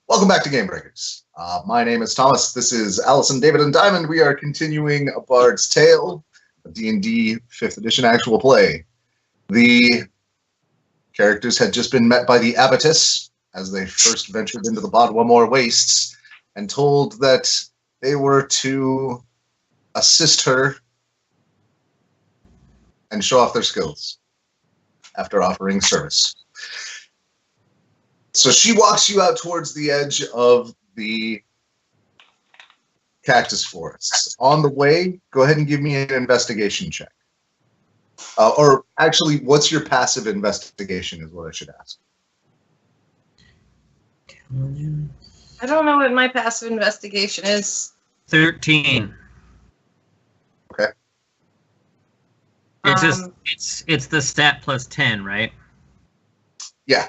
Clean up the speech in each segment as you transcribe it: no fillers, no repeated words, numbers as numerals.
Welcome back to GameBreakers. My name is Thomas. This is Allison, David, and Diamond. We are continuing A Bard's Tale, a D&D 5th edition actual play. The characters had just been met by the Abbotess as they first ventured into the Badwa'Mor wastes and told that they were to assist her and show off their skills after offering service. So she walks you out towards the edge of the cactus forests. On the way, go ahead and give me an investigation check. Or actually, what's your passive investigation is what I should ask. I don't know what my passive investigation is. 13. Okay. It's the stat plus 10, right? Yeah.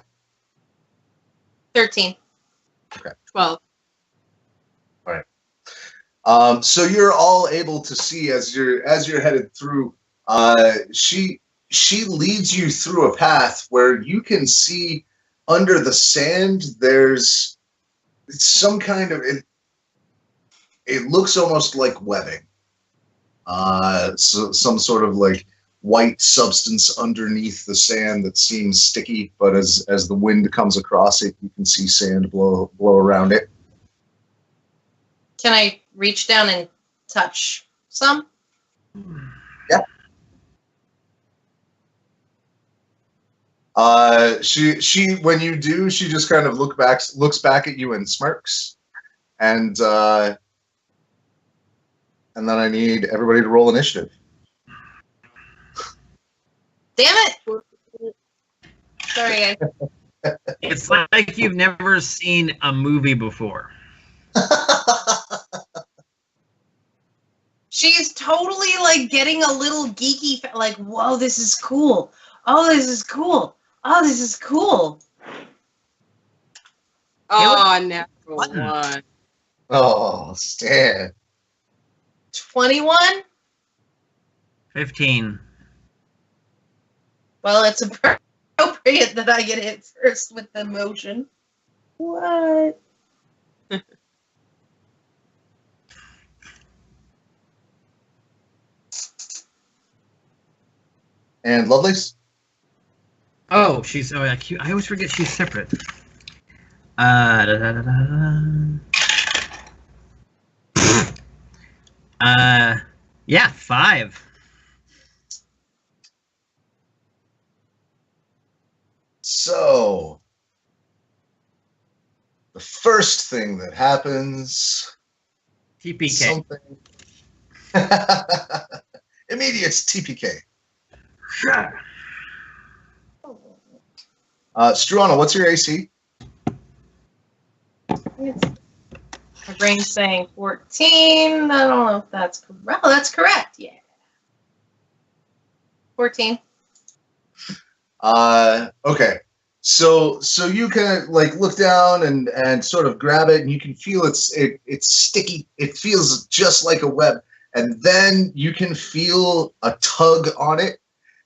13. Okay. 12. All right. So you're all able to see as you're headed through. She leads you through a path where you can see under the sand. There's some kind of it looks almost like webbing. So some sort of like white substance underneath the sand that seems sticky, but as the wind comes across it, you can see sand blow around it. Can I reach down and touch some? Yeah. She when you do, she just kind of looks back at you and smirks, and then I need everybody to roll initiative. Damn it! Sorry, It's like you've never seen a movie before. She's totally like getting a little geeky, like, whoa, this is cool. Oh, this is cool. Oh, this is cool. Oh, natural one. Oh, Stan. 21? 15. Well, it's appropriate that I get hit first with the motion. What? And Lovelace? Oh, she's so cute. I always forget she's separate. Yeah, 5. So, the first thing that happens... TPK. Something... Immediate TPK. Struana, what's your AC? My brain's saying 14. I don't know if that's correct. Oh, that's correct. Yeah. 14. Okay. So you can like look down and sort of grab it, and you can feel it's sticky. It feels just like a web, and then you can feel a tug on it,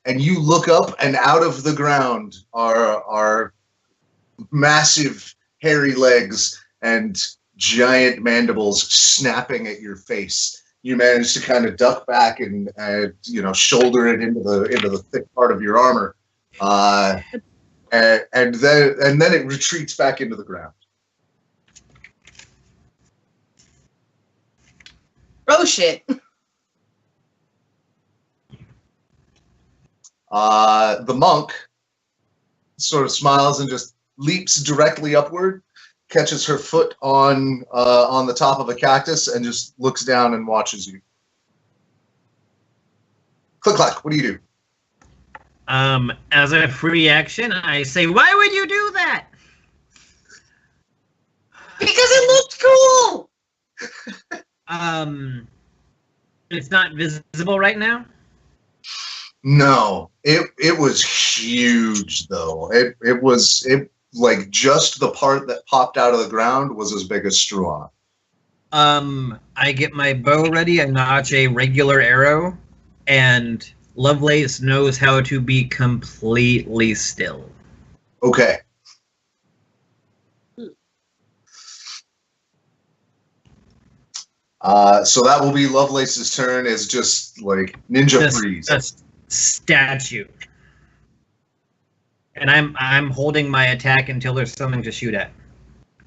and you look up, and out of the ground are massive hairy legs and giant mandibles snapping at your face. You manage to kind of duck back and shoulder it into the thick part of your armor. And then it retreats back into the ground. Oh shit! The monk sort of smiles and just leaps directly upward, catches her foot on the top of a cactus, and just looks down and watches you. CliqClaq, what do you do? As a free action, I say, why would you do that? Because it looked cool! It's not visible right now? No. It was huge though. It was like just the part that popped out of the ground was as big as Struana. I get my bow ready, I notch a regular arrow, and Lovelace knows how to be completely still. Okay. So that will be Lovelace's turn as just like ninja freeze. Just statue. And I'm holding my attack until there's something to shoot at.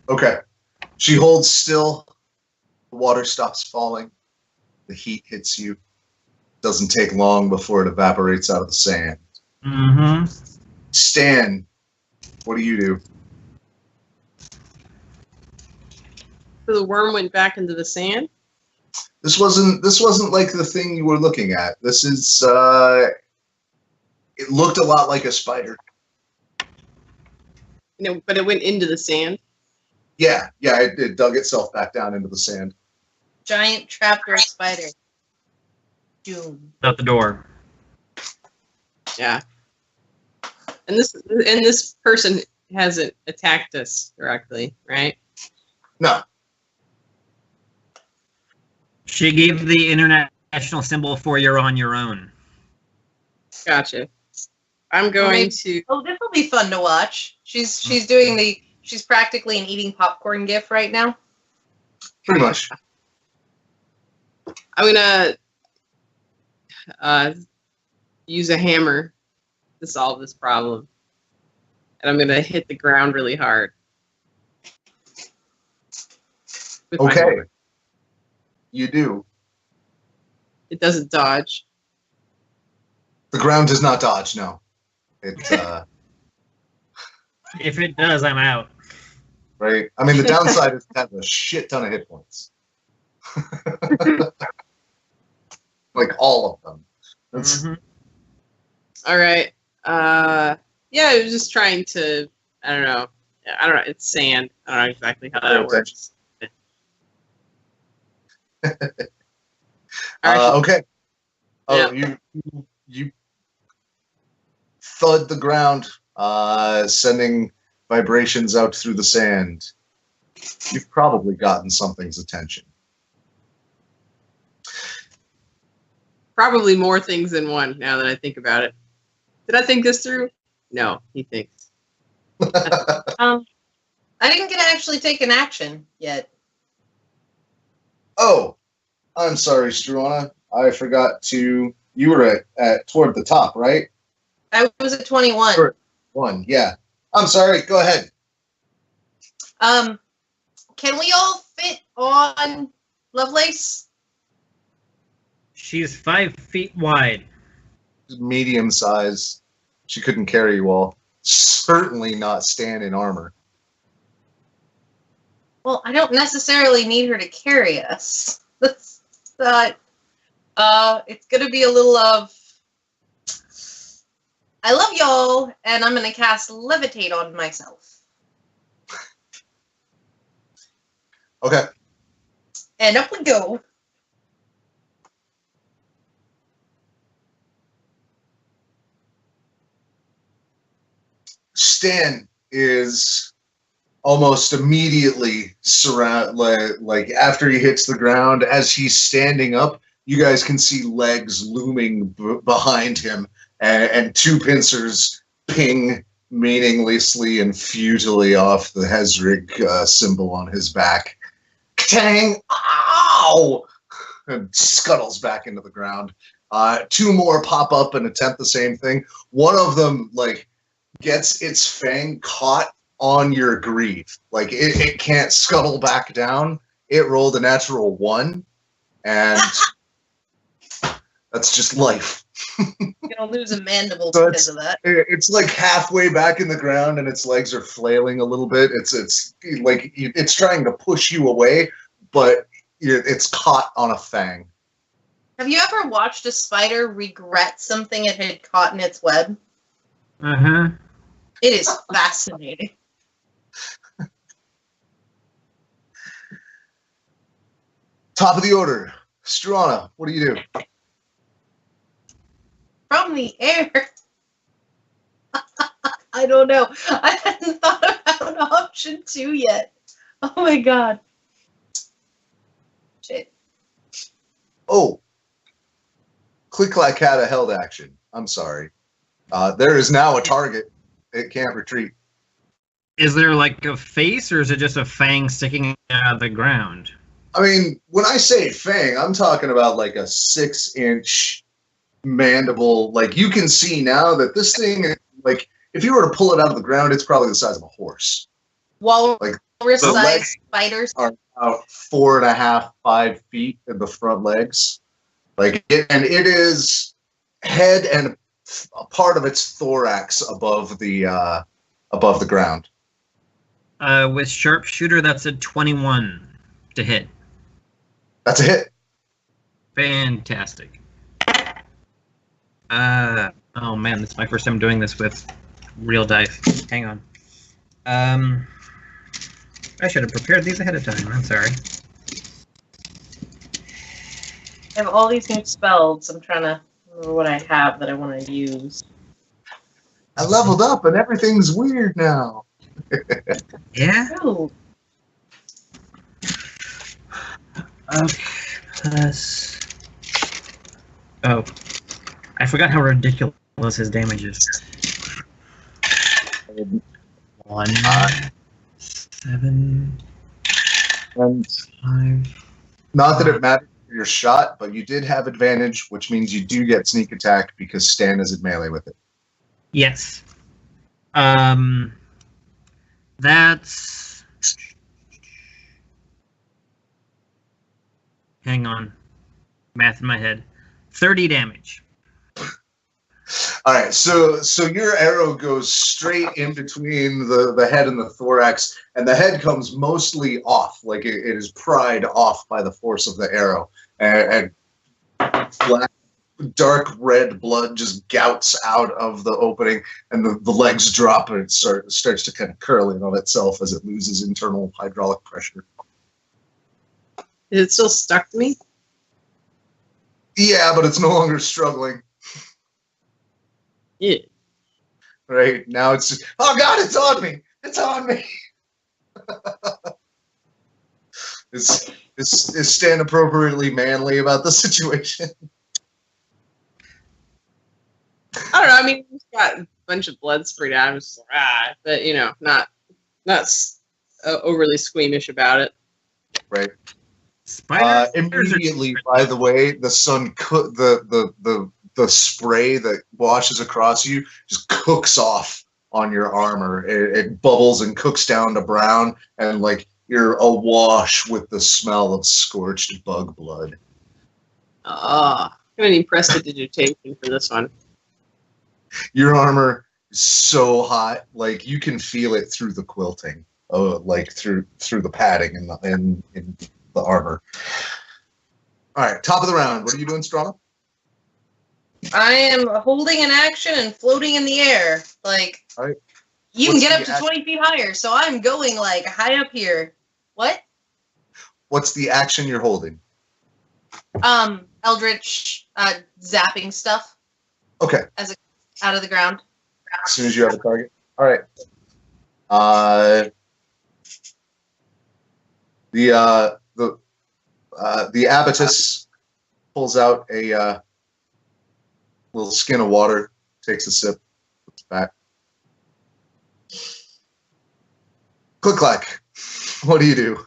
Okay. She holds still. The water stops falling. The heat hits you. Doesn't take long before it evaporates out of the sand. Mm-hmm. Stan, what do you do? So the worm went back into the sand? This wasn't like the thing you were looking at. This is it looked a lot like a spider. No, but it went into the sand. Yeah, it dug itself back down into the sand. Giant trapdoor spider. Doom. Out the door. Yeah. And this person hasn't attacked us directly, right? No. She gave the international symbol for you're on your own. Gotcha. I'm going to. Oh, this will be fun to watch. She's doing the. She's practically an eating popcorn gif right now. Pretty much. I'm gonna use a hammer to solve this problem, and I'm gonna hit the ground really hard. With my Okay. hammer. You do. It doesn't dodge. The ground does not dodge, no. It If it does, I'm out. right? I mean, the downside is it has a shit ton of hit points. Like all of them. That's, Mhm. All right. Yeah, I was just trying to. I don't know. It's sand. I don't know exactly how that works. okay. Oh, you thud the ground, sending vibrations out through the sand. You've probably gotten something's attention. Probably more things than one. Now that I think about it, did I think this through? No, he thinks. I didn't get to actually take an action yet. Oh, I'm sorry, Struana. I forgot to. You were at toward the top, right? I was at 21. Sure. One, yeah. I'm sorry. Go ahead. Can we all fit on Lovelace? She's 5 feet wide. Medium size. She couldn't carry you all. Certainly not stand in armor. Well, I don't necessarily need her to carry us. That's not. It's gonna be a little of. I love y'all, and I'm gonna cast levitate on myself. Okay. And up we go. Stan is almost immediately surround like after he hits the ground. As he's standing up, you guys can see legs looming behind him, and two pincers ping meaninglessly and futilely off the Hezrig symbol on his back. Tang! Ow! And scuttles back into the ground. Two more pop up and attempt the same thing. One of them gets its fang caught on your greave. It can't scuttle back down. It rolled a natural 1, and that's just life. I'm gonna lose a mandible So because of that. It's like halfway back in the ground, and its legs are flailing a little bit. It's like it's trying to push you away, but it's caught on a fang. Have you ever watched a spider regret something it had caught in its web? Uh-huh. It is fascinating. Top of the order, Struana. What do you do? From the air. I don't know. I hadn't thought about option 2 yet. Oh my god. Shit. Oh, CliqClaq had a held action. I'm sorry. There is now a target. It can't retreat. Is there like a face, or is it just a fang sticking out of the ground? I mean, when I say fang, I'm talking about like a 6-inch mandible. Like you can see now that this thing, like if you were to pull it out of the ground, it's probably the size of a horse. Like Walrus-sized spiders. are about 4.5, 5 feet in the front legs. Like and it is head and a part of its thorax above the ground. With sharpshooter, that's a 21 to hit. That's a hit. Fantastic. Oh man, this is my first time doing this with real dice. Hang on. I should have prepared these ahead of time. I'm sorry. I have all these new spells. I'm trying to remember what I have that I want to use. I leveled up and everything's weird now. Yeah? Ooh. Okay, plus... Oh. I forgot how ridiculous his damage is. 1, 7, And 5... not that it matters for your shot, but you did have advantage, which means you do get sneak attack because Stan is in melee with it. Yes. That's... Hang on. Math in my head. 30 damage. All right, so your arrow goes straight in between the head and the thorax, and the head comes mostly off, like it is pried off by the force of the arrow, and black, dark red blood just gouts out of the opening, and the legs drop, and it starts to kind of curl in on itself as it loses internal hydraulic pressure. Is it still stuck to me? Yeah, but it's no longer struggling. Yeah. Right now, it's just, oh god, it's on me! It's on me! Is Stan appropriately manly about the situation? I don't know. I mean, he's got a bunch of blood sprayed out. I'm just like, but you know, not overly squeamish about it. Right. Spiders Immediately, by the way, the sun the spray that washes across you just cooks off on your armor. It bubbles and cooks down to brown, and like you're awash with the smell of scorched bug blood. I'm gonna need prestidigitation for this one. Your armor is so hot, like you can feel it through the quilting, like through the padding in the armor. All right, top of the round. What are you doing, Struana? I am holding an action and floating in the air. Like, all right. You can get up to 20 feet higher, so I'm going like high up here. What? What's the action you're holding? Eldritch zapping stuff. Okay. Out of the ground. As soon as you have a target. All right. The abatus pulls out a little skin of water, takes a sip, puts it back. CliqClaq, what do you do?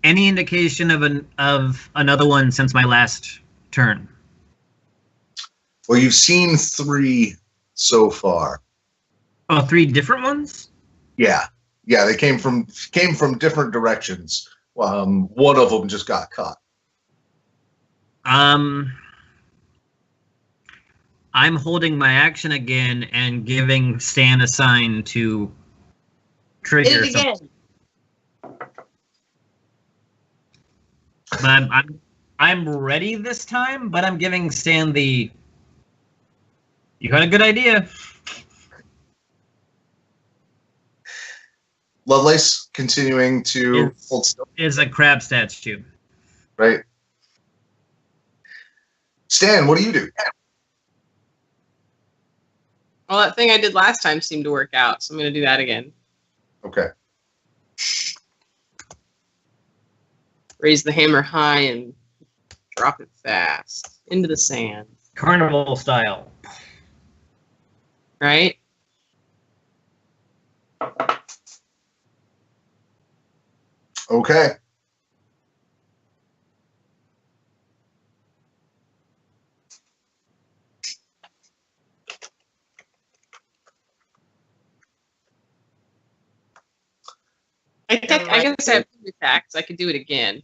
Any indication of another one since my last turn? Well, you've seen 3 so far. Oh, 3 different ones? Yeah, they came from different directions. One of them just got caught. I'm holding my action again and giving Stan a sign to trigger Hit it again. something. But I'm ready this time, but I'm giving Stan the... You got a good idea. Lovelace continuing to hold still. Is a crab statue. Right. Stan, what do you do? Well, that thing I did last time seemed to work out, so I'm going to do that again. Okay. Raise the hammer high and drop it fast into the sand. Carnival style. Right? Okay. I guess I have 2 attacks. I could do it again.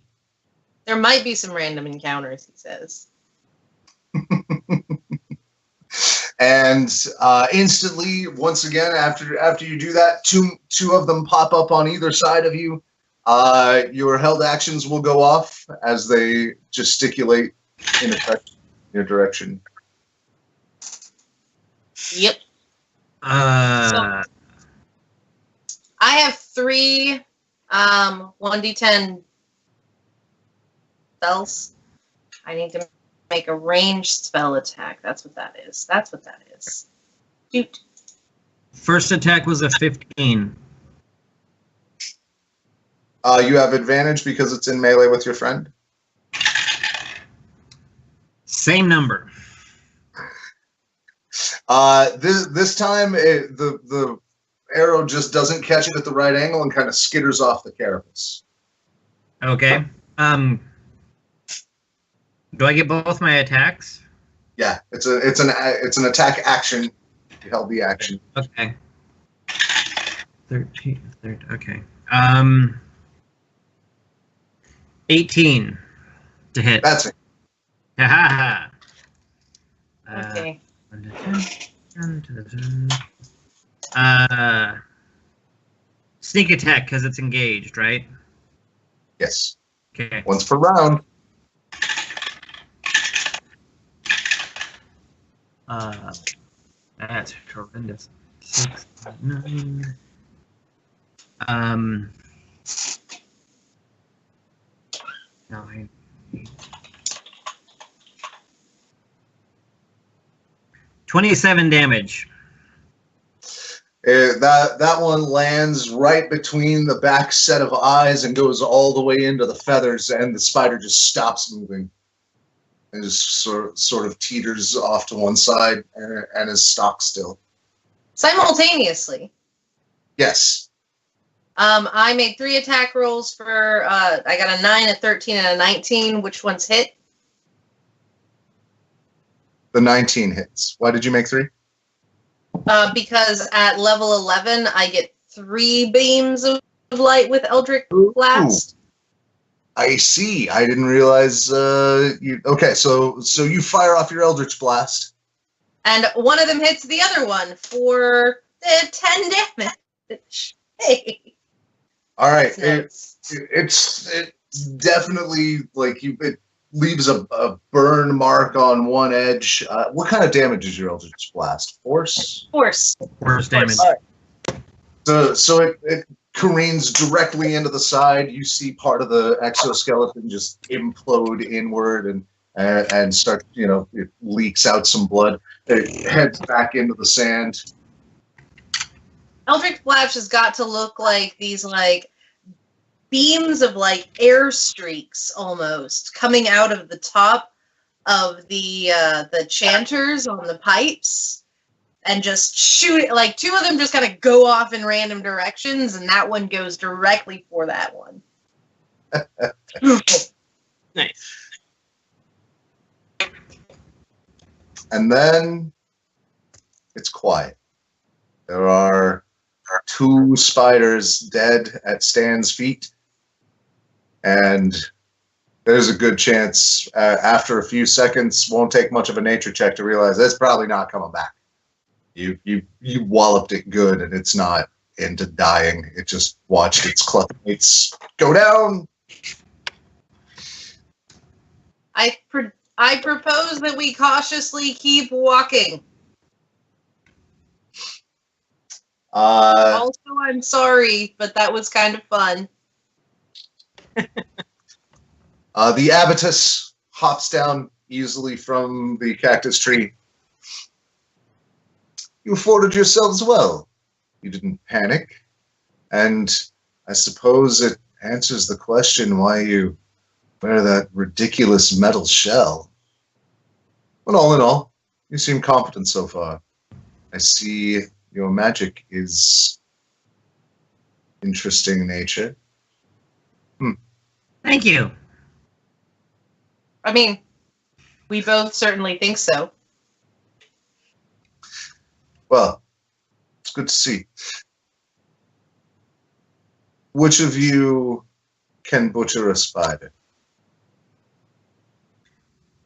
There might be some random encounters, he says. And instantly, once again, after you do that, two of them pop up on either side of you. Your held actions will go off as they gesticulate in your direction. Yep. Uh, I have 3 1d10 spells. I need to make a ranged spell attack. That's what that is. That's what that is. Shoot. First attack was a 15. You have advantage because it's in melee with your friend. Same number. This time the arrow just doesn't catch it at the right angle and kind of skitters off the carapace. Okay. Do I get both my attacks? Yeah, it's an attack action. You held the action. Okay. 13. Okay. 18 to hit. That's it. Ha ha ha. Okay. Sneak attack because it's engaged, right? Yes. Okay. Once per round. That's horrendous. 6, 9. 9. 27 damage. That one lands right between the back set of eyes and goes all the way into the feathers, and the spider just stops moving and just sort of teeters off to one side and is stock still. Simultaneously. Yes. I made 3 attack rolls for, I got a 9, a 13, and a 19. Which one's hit? The 19 hits. Why did you make 3? Because at level 11, I get 3 beams of light with Eldritch Blast. I see. I didn't realize you... Okay, so you fire off your Eldritch Blast. And one of them hits the other one for 10 damage. Hey. All right. Nice. It's definitely like it leaves a burn mark on one edge. What kind of damage is your Eldritch Blast? Force? Force. Force damage. So it careens directly into the side. You see part of the exoskeleton just implode inward and start, it leaks out some blood. It heads back into the sand. Eldritch Blast has got to look like these beams of air streaks almost coming out of the top of the chanters on the pipes and just shoot it. 2 of them just kind of go off in random directions, and that one goes directly for that one. Nice. And then it's quiet. There are 2 spiders dead at Stan's feet. And there's a good chance after a few seconds, won't take much of a nature check to realize it's probably not coming back. You walloped it good, and it's not into dying. It just watched its clubmates go down. I propose that we cautiously keep walking. Also, I'm sorry, but that was kind of fun. The abatus hops down easily from the cactus tree. You afforded yourselves well. You didn't panic. And I suppose it answers the question why you wear that ridiculous metal shell. But all in all, you seem competent so far. I see your magic is interesting in nature. Thank you. I mean, we both certainly think so. Well, it's good to see. Which of you can butcher a spider?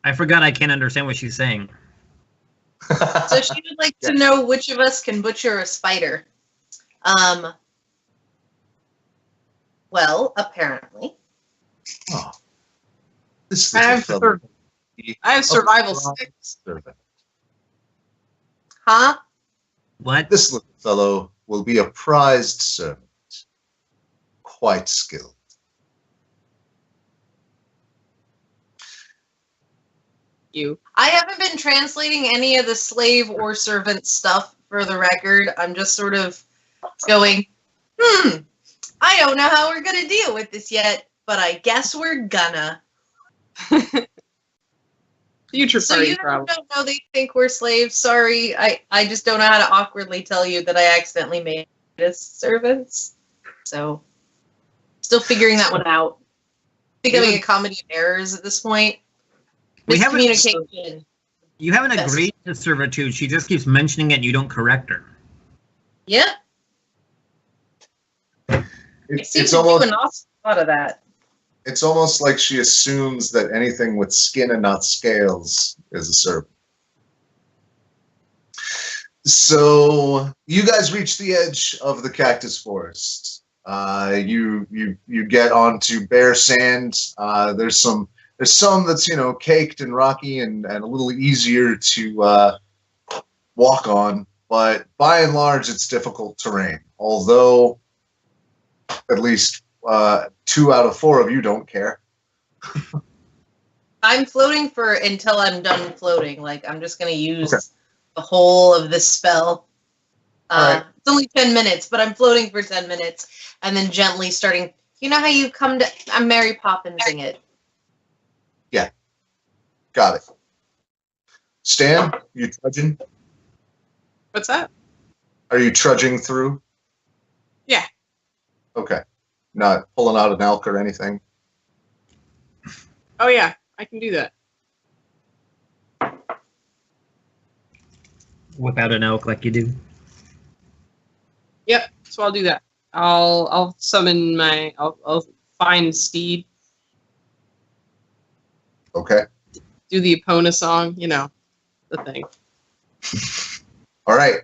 I forgot I can't understand what she's saying. So she would like to know which of us can butcher a spider. Well, apparently. Oh, this I have little fellow. I have survival 6. Huh? What? This little fellow will be a prized servant. Quite skilled. You. I haven't been translating any of the slave or servant stuff for the record. I'm just sort of going, I don't know how we're going to deal with this yet, but I guess we're gonna. Future So party you problem. don't know they think we're slaves? Sorry, I just don't know how to awkwardly tell you that I accidentally made us servants. So, still figuring that one out. Becoming a comedy of errors at this point. We haven't- Miscommunication. You haven't Yes. agreed to servitude. She just keeps mentioning it and you don't correct her. Yep. I It's seem to do almost an awesome lot of that. it's almost like she assumes that anything with skin and not scales is a serpent. So you guys reach the edge of the cactus forest. You get onto bare sand. There's some that's caked and rocky and a little easier to walk on, but by and large it's difficult terrain. Although at least 2 out of 4 of you don't care. I'm floating until I'm done floating. Like, I'm just going to use Okay. the whole of this spell. Alright. It's only 10 minutes, but I'm floating for 10 minutes and then gently starting. You know how you come to. I'm Mary Poppinsing it. Got it. Stan, you trudging? What's that? Are you trudging through? Yeah. Okay. Not pulling out an elk or anything? Oh yeah, I can do that. Whip out an elk like you do. Yep. So I'll do that. I'll summon I'll find Steed. Okay. Do the Epona song. You know, the thing. All right.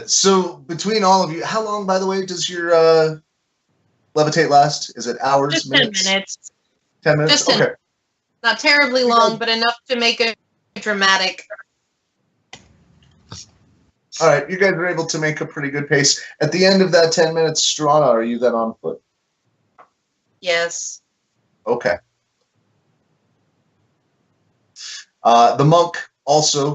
So between all of you, how long, by the way, does your levitate last? Is it hours, Just 10 minutes? minutes. 10 minutes? Just 10. Okay. Not terribly long, but enough to make it dramatic. All right. You guys are able to make a pretty good pace. At the end of that 10 minutes, Struana, are you then on foot? Yes. Okay. The monk also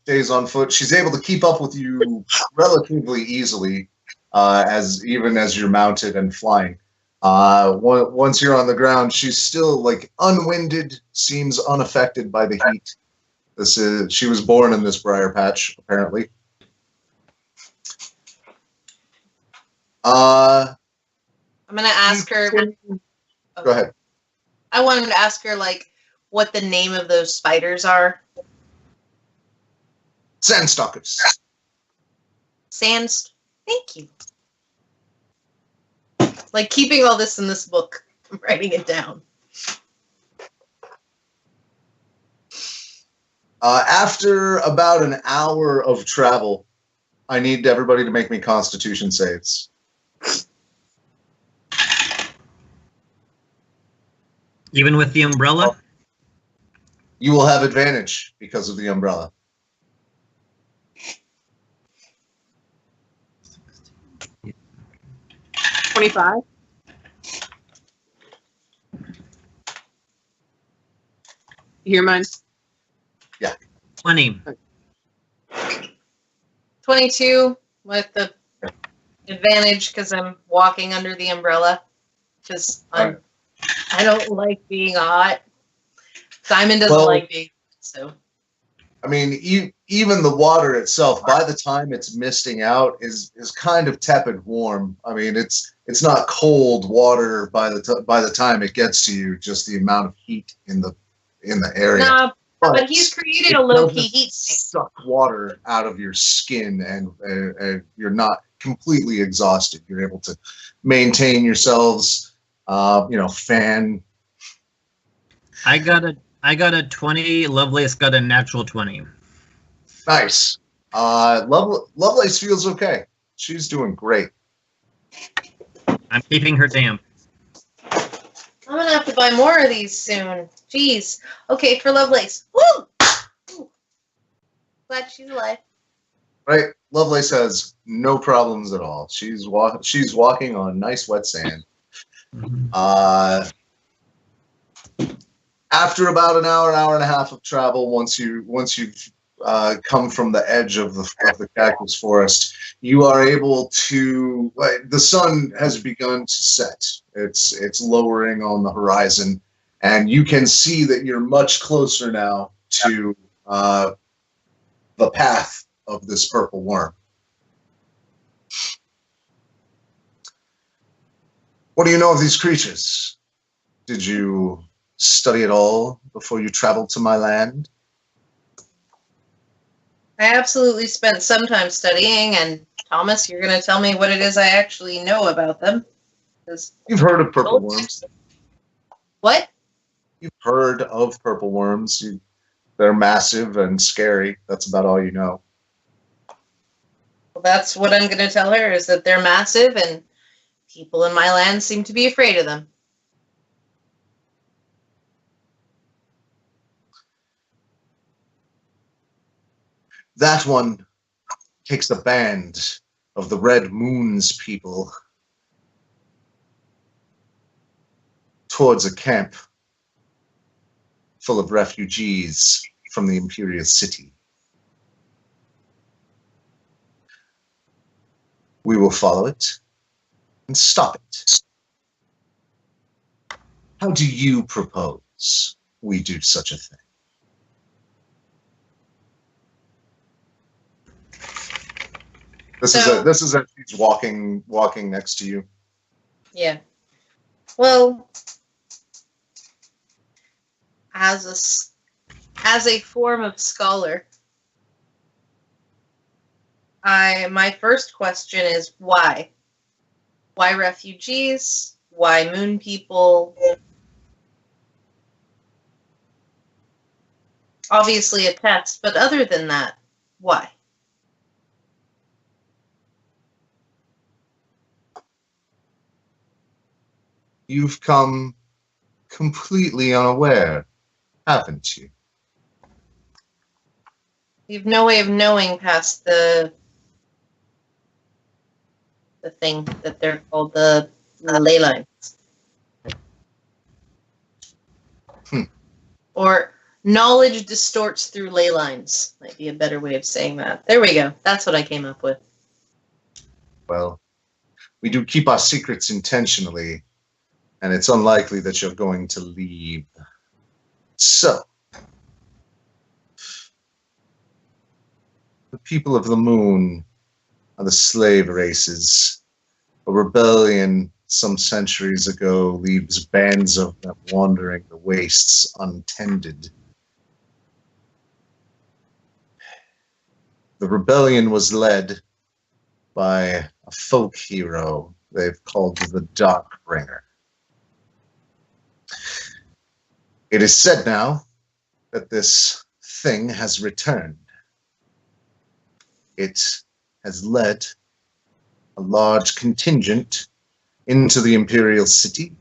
stays on foot. She's able to keep up with you relatively easily, as you're mounted and flying. Once you're on the ground, she's still like unwinded, seems unaffected by the heat. She was born in this briar patch, apparently. I'm going to ask her. Go ahead. I wanted to ask her, like, what the name of those spiders are. Sandstalkers. Thank you. Like, keeping all this in this book. I'm writing it down. After about an hour of travel, I need everybody to make me Constitution saves. Even with the umbrella? You will have advantage because of the umbrella. $25. You hear mine? 20. 22 with the advantage because I'm walking under the umbrella. Because I don't like being hot. Simon doesn't Well- like being so. I mean, even the water itself, by the time it's misting out, is kind of tepid warm. I mean, it's not cold water by the time it gets to you. Just the amount of heat in the area. Nah, but he's created a it low doesn't key heat sink. suck water out of your skin, and you're not completely exhausted. You're able to maintain yourselves. Fan. I got a 20. Lovelace got a natural 20. Nice. Lovelace feels okay. She's doing great. I'm keeping her damp. I'm gonna have to buy more of these soon. Jeez. Okay, for Lovelace. Woo! Ooh. Glad she's alive. Right? Lovelace has no problems at all. She's walking on nice wet sand. After about an hour and a half of travel, once you've come from the edge of the cactus forest, you are able to. The sun has begun to set. It's lowering on the horizon, and you can see that you're much closer now to the path of this purple worm. What do you know of these creatures? Did you study it all before you traveled to my land? I absolutely spent some time studying, and Thomas, you're going to tell me what it is I actually know about them. 'Cause- You've heard of purple worms. What? You've heard of purple worms. They're massive and scary. That's about all you know. Well, that's what I'm going to tell her, is that they're massive, and people in my land seem to be afraid of them. That one takes the band of the Red Moon's people towards a camp full of refugees from the Imperial City. We will follow it and stop it. How do you propose we do such a thing? This is as she's walking next to you. Yeah. Well, as a form of scholar, my first question is why? Why refugees? Why moon people? Obviously a test, but other than that, why? You've come completely unaware, haven't you? You've no way of knowing past the thing that they're called, the ley lines. Or knowledge distorts through ley lines. Might be a better way of saying that. There we go. That's what I came up with. Well, we do keep our secrets intentionally, and it's unlikely that you're going to leave. So, the people of the moon are the slave races. A rebellion some centuries ago leaves bands of them wandering the wastes untended. The rebellion was led by a folk hero they've called the Darkbringer. It is said now that this thing has returned. It has led a large contingent into the Imperial City,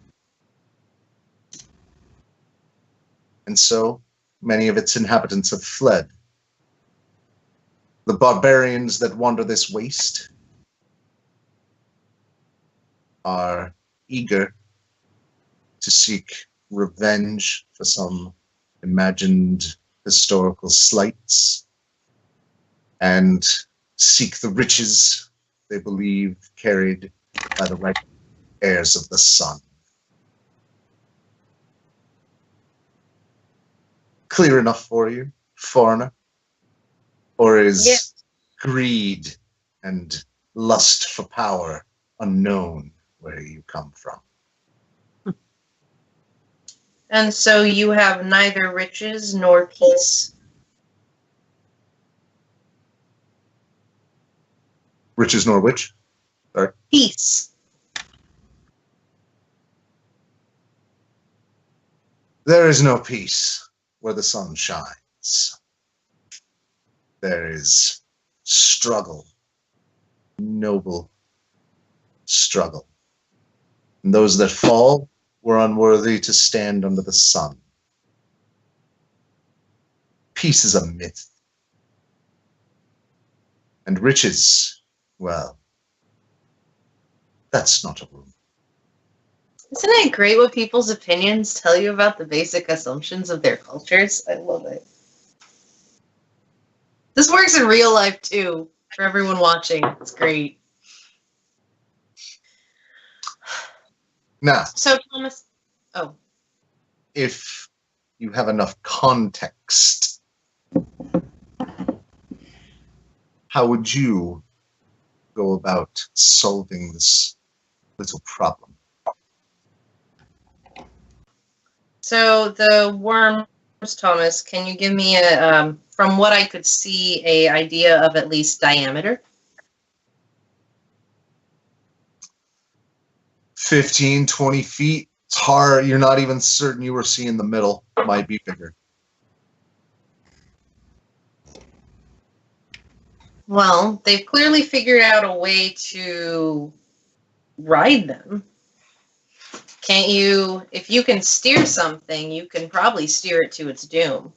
and so many of its inhabitants have fled. The barbarians that wander this waste are eager to seek revenge for some imagined historical slights and seek the riches they believe carried by the right heirs of the sun. clear enough for you, foreigner? Or is greed and lust for power unknown where you come from? And so you have neither riches nor peace. Riches nor which? Sorry. Peace. There is no peace where the sun shines. There is struggle, noble struggle. And those that fall were unworthy to stand under the sun. Peace is a myth. And riches, well, that's not a room. Isn't it great what people's opinions tell you about the basic assumptions of their cultures? I love it. This works in real life too, for everyone watching. It's great. Now, So, Thomas, if you have enough context, how would you go about solving this little problem? so the worms, Thomas, can you give me a, from what I could see, a idea of at least diameter? 15, 20 feet. It's hard. You're not even certain you were seeing the middle. Might be bigger. Well, they've clearly figured out a way to ride them. Can't you, if you can steer something, you can probably steer it to its doom.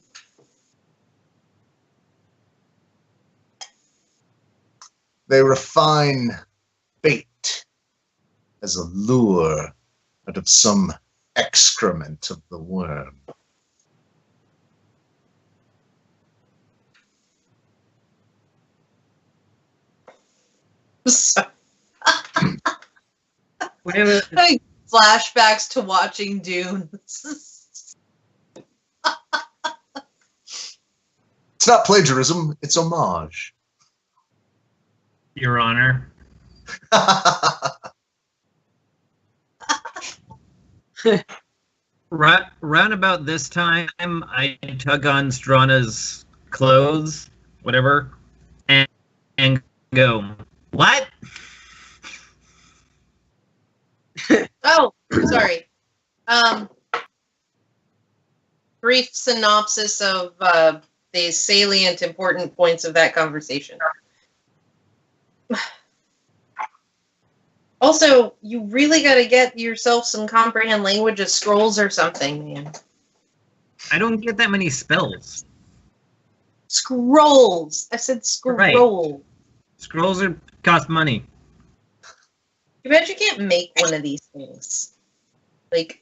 They refine bait as a lure out of some excrement of the worm. So, Whatever. like, flashbacks to watching Dune. It's not plagiarism, it's homage. Your Honor. Round about this time, I tug on Struana's clothes, whatever, and go, what? Oh, sorry. Brief synopsis of the salient, important points of that conversation. Also, you really got to get yourself some comprehend language of scrolls or something, man. I don't get that many spells. Scrolls. I said scroll. Right. Scrolls cost money. You bet you can't make one of these things. Like,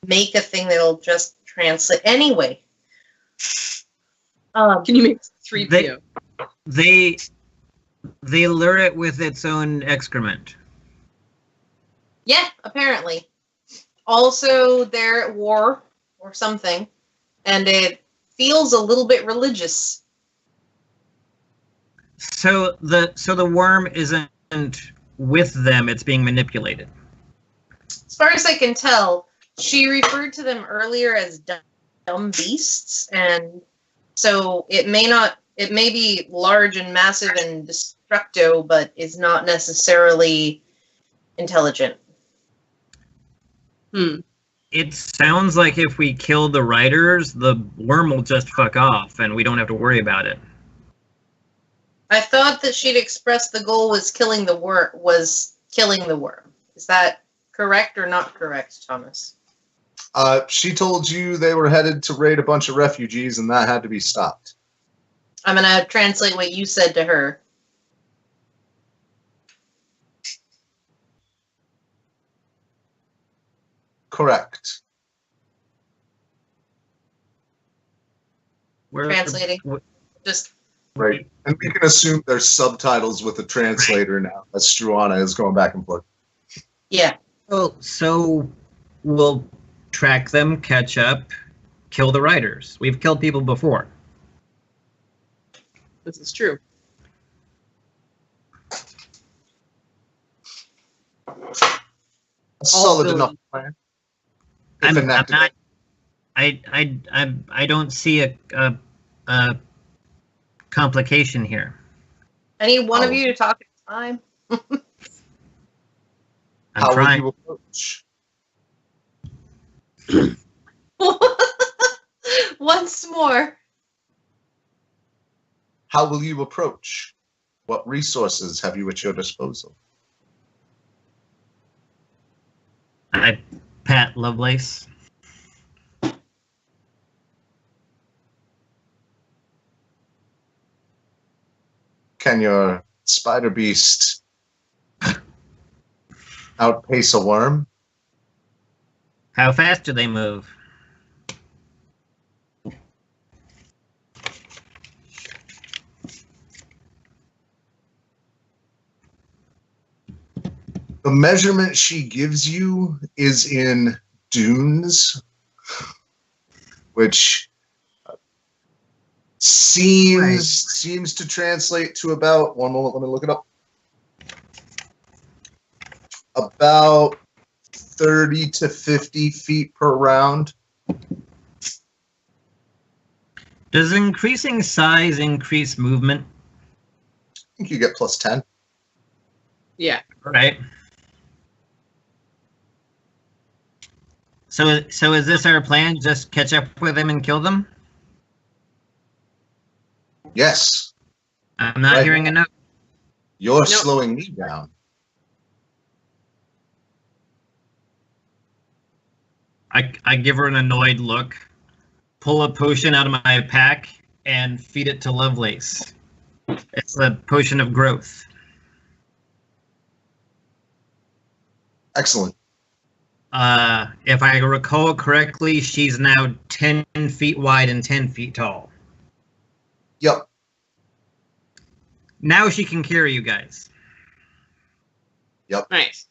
make a thing that'll just translate. Anyway. Can you make 3PO? They lure it with its own excrement. Yeah, apparently. Also, they're at war or something, and it feels a little bit religious. So the worm isn't with them, it's being manipulated. As far as I can tell, she referred to them earlier as dumb beasts, and so it may be large and massive and destructo, but is not necessarily intelligent. It sounds like if we kill the riders, the worm will just fuck off and we don't have to worry about it. I thought that she'd expressed the goal was killing the worm. Is that correct or not correct, Thomas? She told you they were headed to raid a bunch of refugees and that had to be stopped. I'm going to translate what you said to her. Correct. Translating. Just Right. And we can assume there's subtitles with a translator now, as Struana is going back and forth. yeah. Oh, so we'll track them, catch up, kill the riders. We've killed people before. This is true. A solid enough plan. If I'm enacted. not. I don't see a complication here. I need one of Oh. you to talk at a time. I'm How trying. will you approach? Once more. How will you approach? What resources have you at your disposal? I pat Lovelace. Can your spider beast outpace a worm? How fast do they move? The measurement she gives you is in dunes, which seems to translate to about, one moment, let me look it up, about 30 to 50 feet per round. Does increasing size increase movement? I think you get plus 10. Yeah. Right. So is this our plan? Just catch up with them and kill them? Yes, I'm not Right. hearing enough. you're Nope. slowing me down. I give her an annoyed look, pull a potion out of my pack, and feed it to Lovelace. It's a potion of growth. Excellent. If I recall correctly, she's now 10 feet wide and 10 feet tall. Yep. Now she can carry you guys. Nice.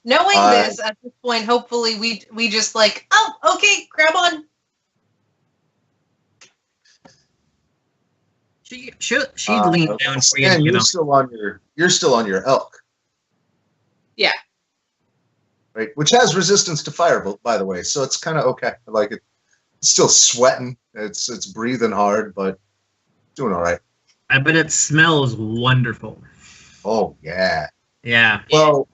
Knowing this, at this point, hopefully we just like, oh, okay, grab on. She'd lean down for you to And get you're on. still on your elk. Yeah. Right, which has resistance to firebolt, by the way, so it's kind of okay. I like it. It's still sweating. It's breathing hard, but doing all right. I bet it smells wonderful. Oh yeah. Yeah. Well,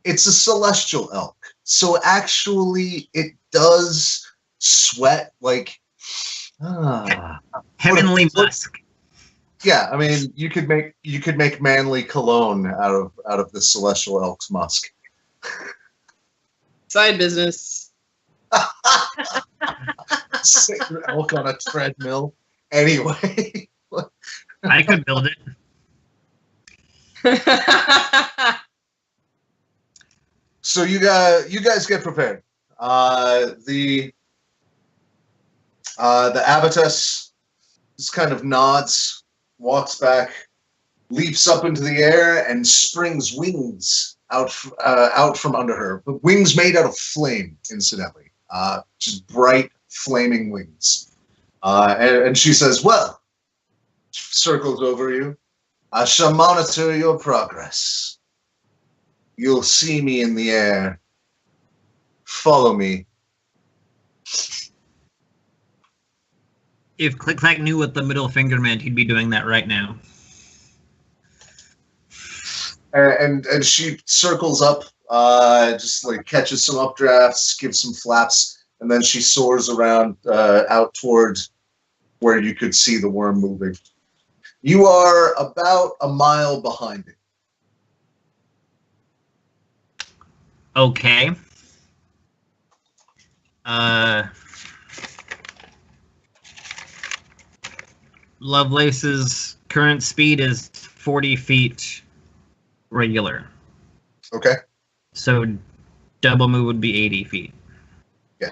it's a celestial elk, so actually it does sweat like. Heavenly musk. Yeah, I mean, you could make manly cologne out of the celestial elk's musk. Side business. Sacred elk on a treadmill. Anyway, I could build it. so you guys get prepared. The abatus just kind of nods, walks back, leaps up into the air, and springs wings out from under her. But wings made out of flame, incidentally. Just bright, flaming wings. And she says, well, circles over you. I shall monitor your progress. You'll see me in the air. Follow me. If CliqClaq knew what the middle finger meant, he'd be doing that right now. And she circles up, just like catches some updrafts, gives some flaps, and then she soars around out toward where you could see the worm moving. You are about a mile behind it. Okay. Lovelace's current speed is 40 feet regular. Okay. So double move would be 80 feet. Yeah.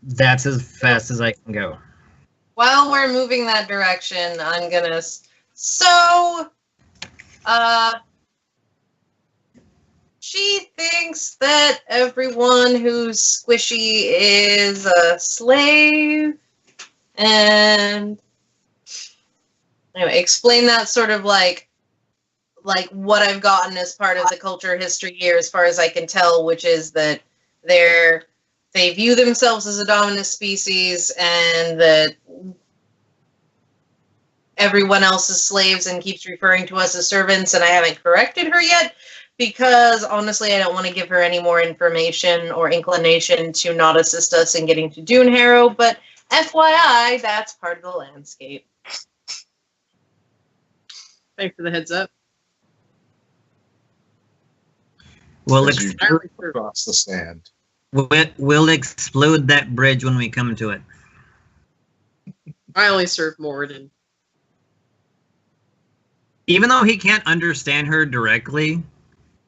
That's as fast as I can go. While we're moving that direction, I'm gonna. She thinks that everyone who's squishy is a slave. And anyway, explain that sort of like what I've gotten as part of the culture history here, as far as I can tell, which is that they view themselves as a dominant species, and that everyone else is slaves and keeps referring to us as servants. And I haven't corrected her yet, because honestly, I don't want to give her any more information or inclination to not assist us in getting to Dune Harrow. But FYI, that's part of the landscape. Thanks for the heads up. We'll, As you explode, across the sand. we'll explode that bridge when we come to it. I only serve Moradin. Even though he can't understand her directly,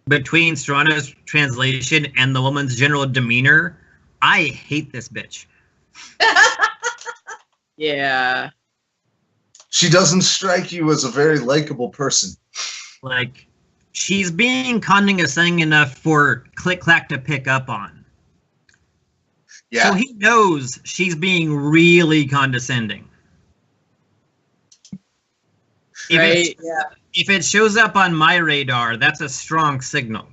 between Struana's translation and the woman's general demeanor, I hate this bitch. Yeah. She doesn't strike you as a very likable person. Like, she's being condescending enough for CliqClaq to pick up on. Yeah. So he knows she's being really condescending. Right. If it shows up on my radar, that's a strong signal.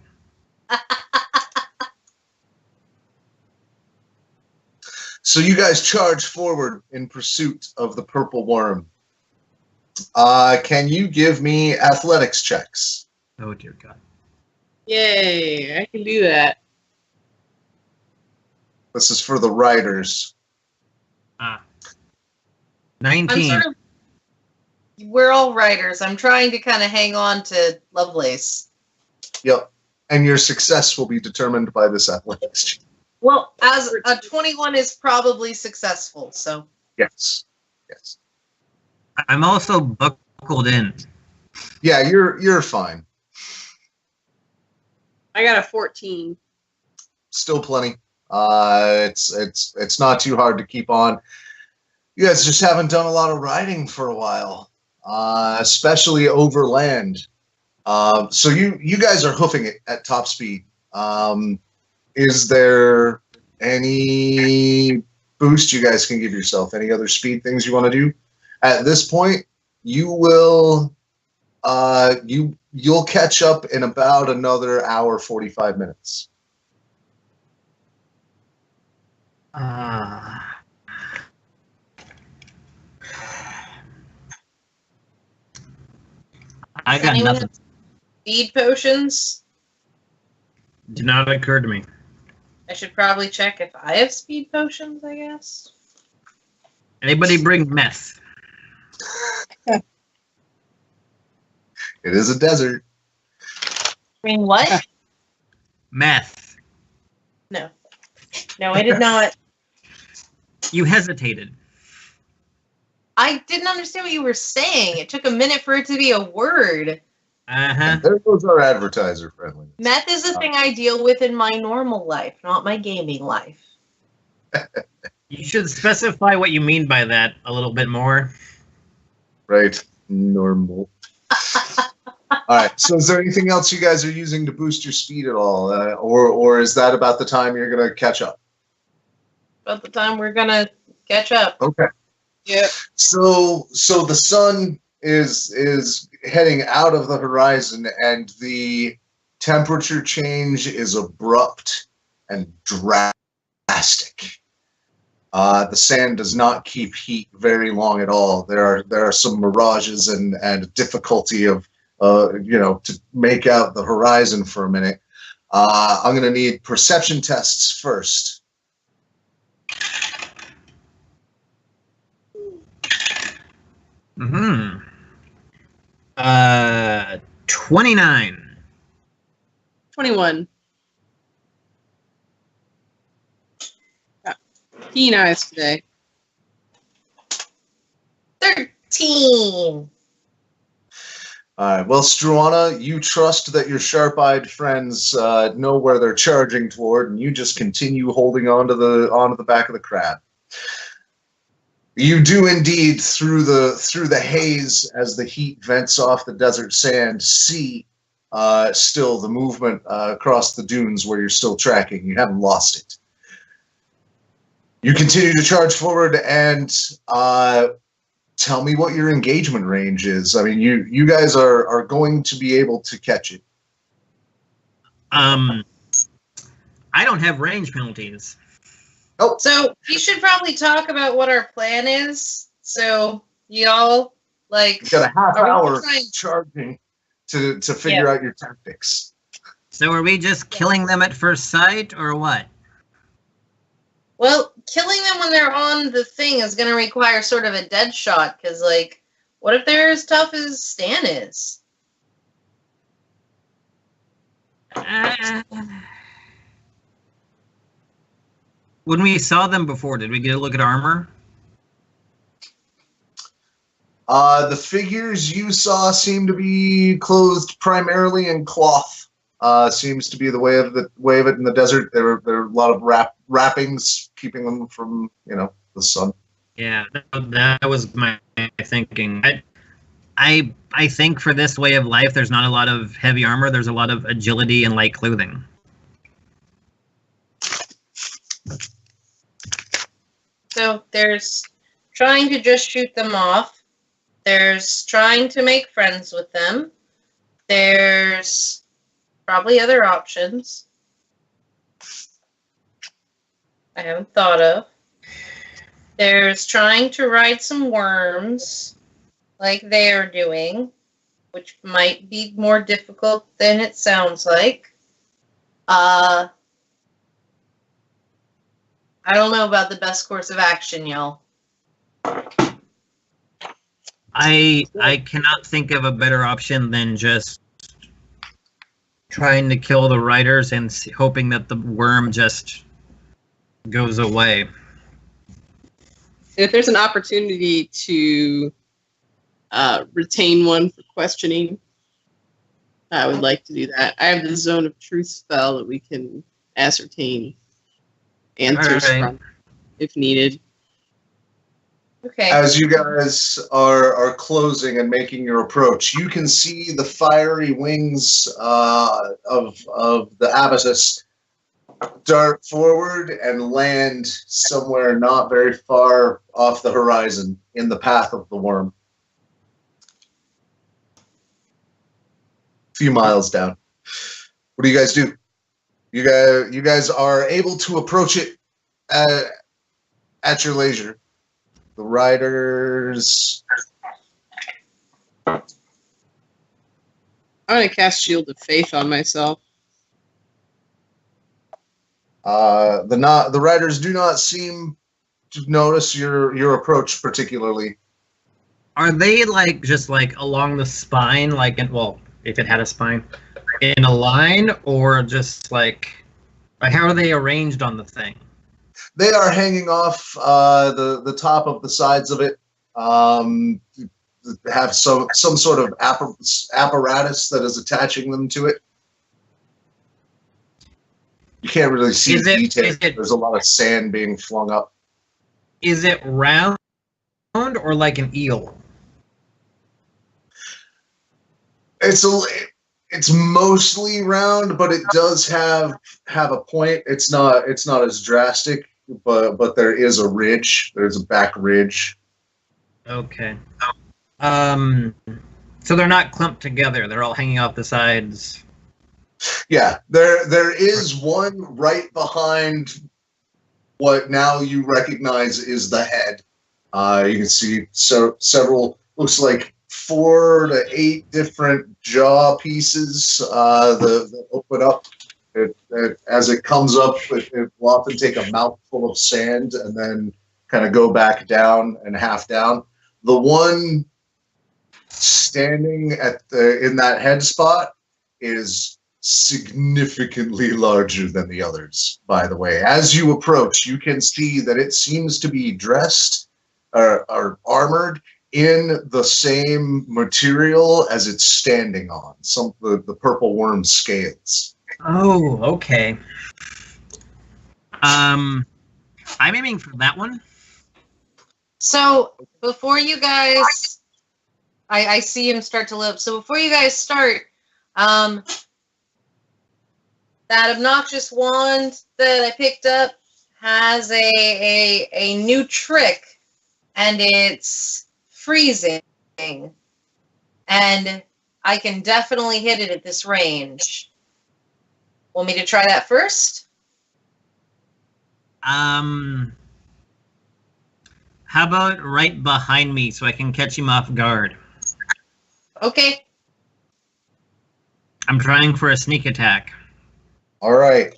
So you guys charge forward in pursuit of the purple worm. Can you give me athletics checks? Oh dear God. Yay, I can do that. This is for the riders. 19. We're all writers. I'm trying to kind of hang on to Lovelace. Yep. And your success will be determined by this athletics check. Well, as a 21 is probably successful, so. Yes. Yes. I'm also buckled in. Yeah, you're fine. I got a 14. Still plenty. It's not too hard to keep on. You guys just haven't done a lot of riding for a while, especially overland. So you guys are hoofing it at top speed. Is there any boost you guys can give yourself? Any other speed things you want to do? At this point, you will you'll catch up in about another hour 45 minutes. I got Anyone nothing. have speed potions? Did not occur to me. I should probably check if I have speed potions, I guess. Anybody bring meth? It is a desert. Bring what? Meth. No. No, I did not. You hesitated. I didn't understand what you were saying. It took a minute for it to be a word. Uh-huh. There goes our advertiser friendly. Meth is a thing I deal with in my normal life, not my gaming life. You should specify what you mean by that a little bit more. Right. Normal. All right. So is there anything else you guys are using to boost your speed at all? Or is that about the time you're going to catch up? About the time we're gonna catch up. Okay. Yeah. So the sun is heading out of the horizon, and the temperature change is abrupt and drastic. The sand does not keep heat very long at all. There are some mirages and difficulty of to make out the horizon for a minute. I'm going to need perception tests first. 29. 21. Got keen eyes today. 13. All right. Well, Struana, you trust that your sharp-eyed friends know where they're charging toward, and you just continue holding onto the back of the crab. You do indeed, through the haze, as the heat vents off the desert sand, see still the movement across the dunes where you're still tracking. You haven't lost it. You continue to charge forward and tell me what your engagement range is. I mean, you guys are going to be able to catch it. I don't have range penalties. Oh, So we should probably talk about what our plan is. So y'all like you've got a half are we hour trying- charging to figure out your tactics. So are we just killing them at first sight, or what? Well, killing them when they're on the thing is going to require sort of a dead shot, because, like, what if they're as tough as Stan is? When we saw them before, did we get a look at armor? The figures you saw seem to be clothed primarily in cloth. Seems to be the way of it in the desert. There are a lot of wrappings keeping them from the sun. Yeah, that was my thinking. I think for this way of life, there's not a lot of heavy armor. There's a lot of agility and light clothing. So there's trying to just shoot them off. There's trying to make friends with them. There's probably other options I haven't thought of. There's trying to ride some worms like they are doing, which might be more difficult than it sounds like. I don't know about the best course of action, y'all. I cannot think of a better option than just trying to kill the riders and hoping that the worm just goes away. If there's an opportunity to retain one for questioning, I would like to do that. I have the Zone of Truth spell that we can ascertain answers from if needed. Okay. As you guys are closing and making your approach, you can see the fiery wings of the Abatus dart forward and land somewhere not very far off the horizon in the path of the worm. A few miles down. What do you guys do? You guys are able to approach it at your leisure. The riders. I'm going to cast Shield of Faith on myself. The riders do not seem to notice your approach particularly. Are they just along the spine, if it had a spine, in a line, or just like how are they arranged on the thing? They are hanging off the top of the sides of it. Have some sort of apparatus that is attaching them to it. You can't really see the details. There's a lot of sand being flung up. Is it round or like an eel? It's mostly round, but it does have a point. It's not as drastic, but there is a ridge. There's a back ridge. Okay. So they're not clumped together. They're all hanging off the sides. Yeah, there is one right behind what now you recognize is the head. You can see several, looks like 4 to 8 different jaw pieces that open up. As it comes up, it will often take a mouthful of sand and then kind of go back down and half down. The one standing in that head spot is significantly larger than the others, by the way. As you approach, you can see that it seems to be dressed or armored in the same material as it's standing on, the purple worm scales. Oh, okay. I'm aiming for that one. So before you guys, I see him start to lit up. So before you guys start, That obnoxious wand that I picked up has a new trick, and it's freezing. And I can definitely hit it at this range. Want me to try that first? How about right behind me so I can catch him off guard? Okay. I'm trying for a sneak attack. All right.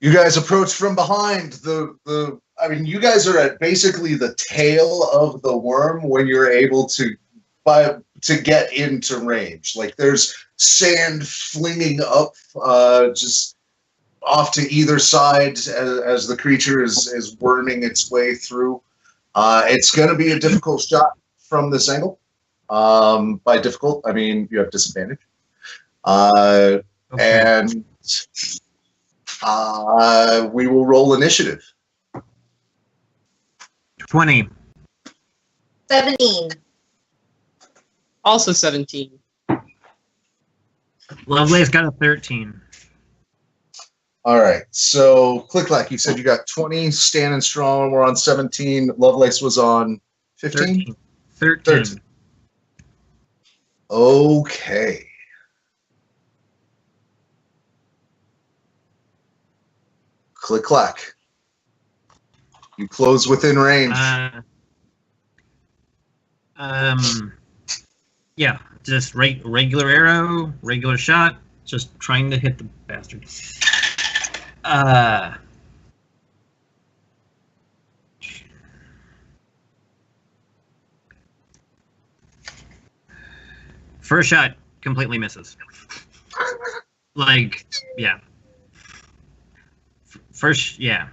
You guys approach from behind. I mean, you guys are at basically the tail of the worm when you're able to get into range. Like there's sand flinging up just off to either side as the creature is worming its way through. It's going to be a difficult shot from this angle. By difficult, I mean you have disadvantage. Okay. And we will roll initiative. 20. 17. Also 17. Lovely's got a 13. All right. So, CliqClaq, you said you got 20. Stan and Strong were on 17. Lovelace was on 15? 13. Okay. CliqClaq. You close within range. Yeah, just regular arrow, regular shot, just trying to hit the bastard. First shot completely misses. Like, yeah. First, yeah.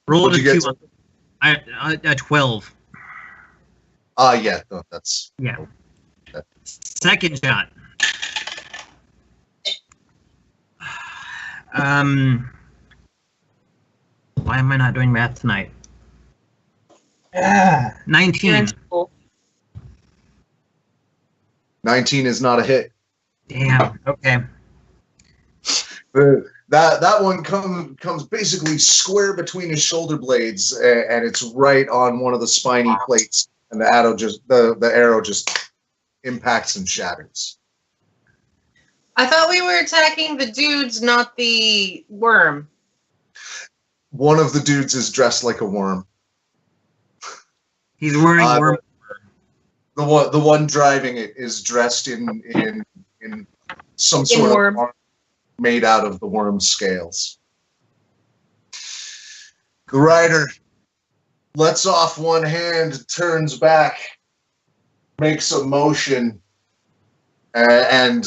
Rolled a 2. A 12. Yeah, no, that's... Yeah. Second shot. Why am I not doing math tonight? 19. 19 is not a hit. Damn. Okay. That one comes basically square between his shoulder blades, and it's right on one of the spiny plates, and the arrow just impacts and shatters. I thought we were attacking the dudes, not the worm. One of the dudes is dressed like a worm. He's wearing worm. The one driving it is dressed in some sort of armor made out of the worm's scales. The rider lets off one hand, turns back, makes a motion, and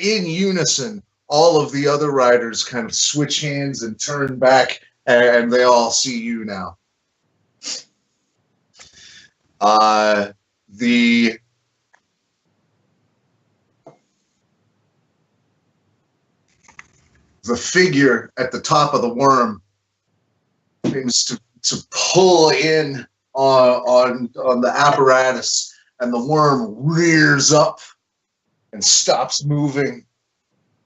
in unison, all of the other riders kind of switch hands and turn back, and they all see you now. The figure at the top of the worm seems to pull in on the apparatus, and the worm rears up and stops moving,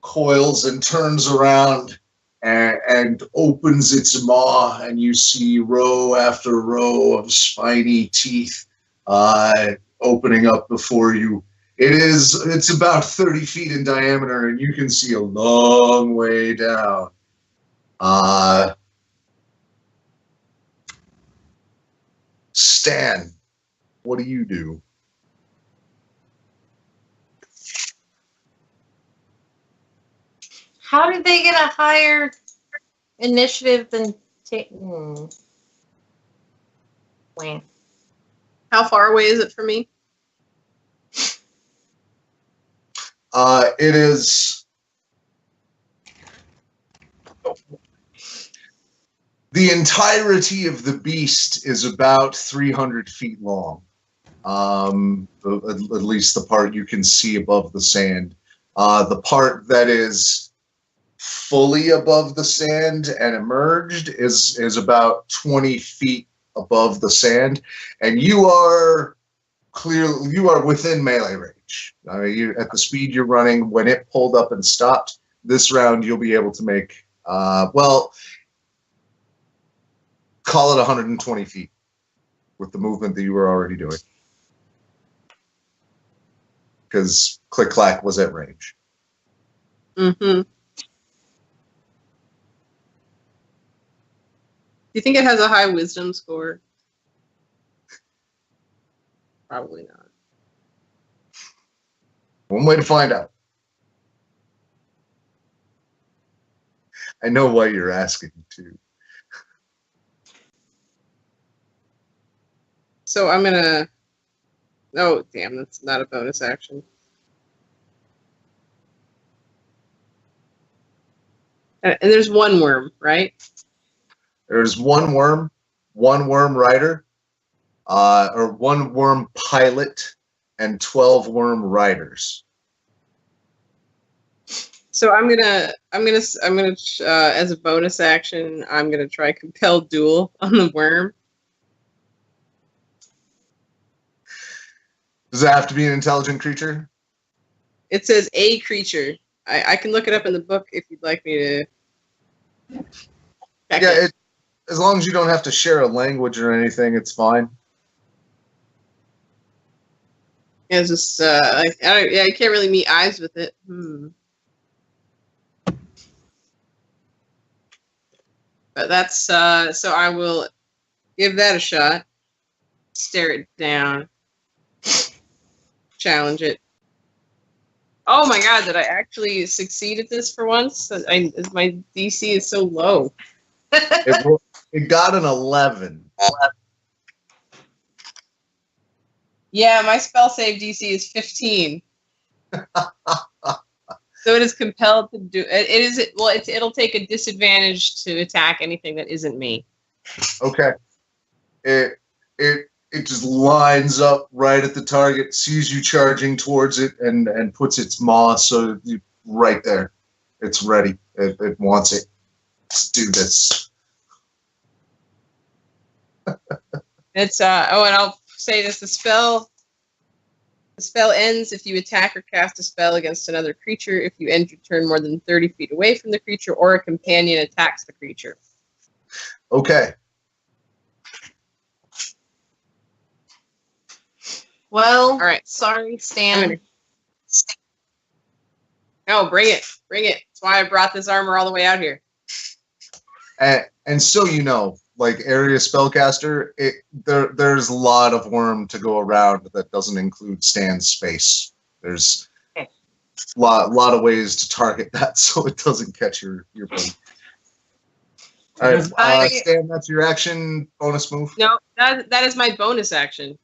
coils and turns around, and opens its maw, and you see row after row of spiny teeth opening up before you. It's about 30 feet in diameter, and you can see a long way down. Stan, what do you do? How did they get a higher initiative than... Wait. How far away is it from me? It is... The entirety of the beast is about 300 feet long. At least the part you can see above the sand. The part that is fully above the sand and emerged is about 20 feet above the sand, and you are within melee range. range. You at the speed you're running, when it pulled up and stopped, this round you'll be able to make, well, call it 120 feet with the movement that you were already doing. Because CliqClaq was at range. Mm-hmm. Do you think it has a high wisdom score? Probably not. One way to find out. I know why you're asking, too. So I'm gonna... Oh, damn, that's not a bonus action. And there's one worm, right? There's one worm rider, or one worm pilot, and 12 worm riders. So I'm gonna as a bonus action, I'm gonna try compel duel on the worm. Does it have to be an intelligent creature? It says a creature. I can look it up in the book if you'd like me to. Yeah, as long as you don't have to share a language or anything, it's fine. Yeah, it's just I can't really meet eyes with it. But that's so I will give that a shot. Stare it down. Challenge it. Oh my god, did I actually succeed at this for once? My DC is so low. It got an 11. Yeah, my spell save DC is 15. So it is compelled to do it. It'll take a disadvantage to attack anything that isn't me. Okay. It just lines up right at the target, sees you charging towards it, and puts its maw so you right there. It's ready. It wants it. Let's do this. It's and I'll say this: the spell ends if you attack or cast a spell against another creature. If you end your turn more than 30 feet away from the creature, or a companion attacks the creature. Okay. Well, all right. Sorry, Stan. No, bring it. Bring it. That's why I brought this armor all the way out here. And so you know, like area spellcaster, there's a lot of worm to go around that doesn't include Stan's space. There's a lot of ways to target that so it doesn't catch your buddy. All right, Stan, that's your action bonus move? No, that is my bonus action.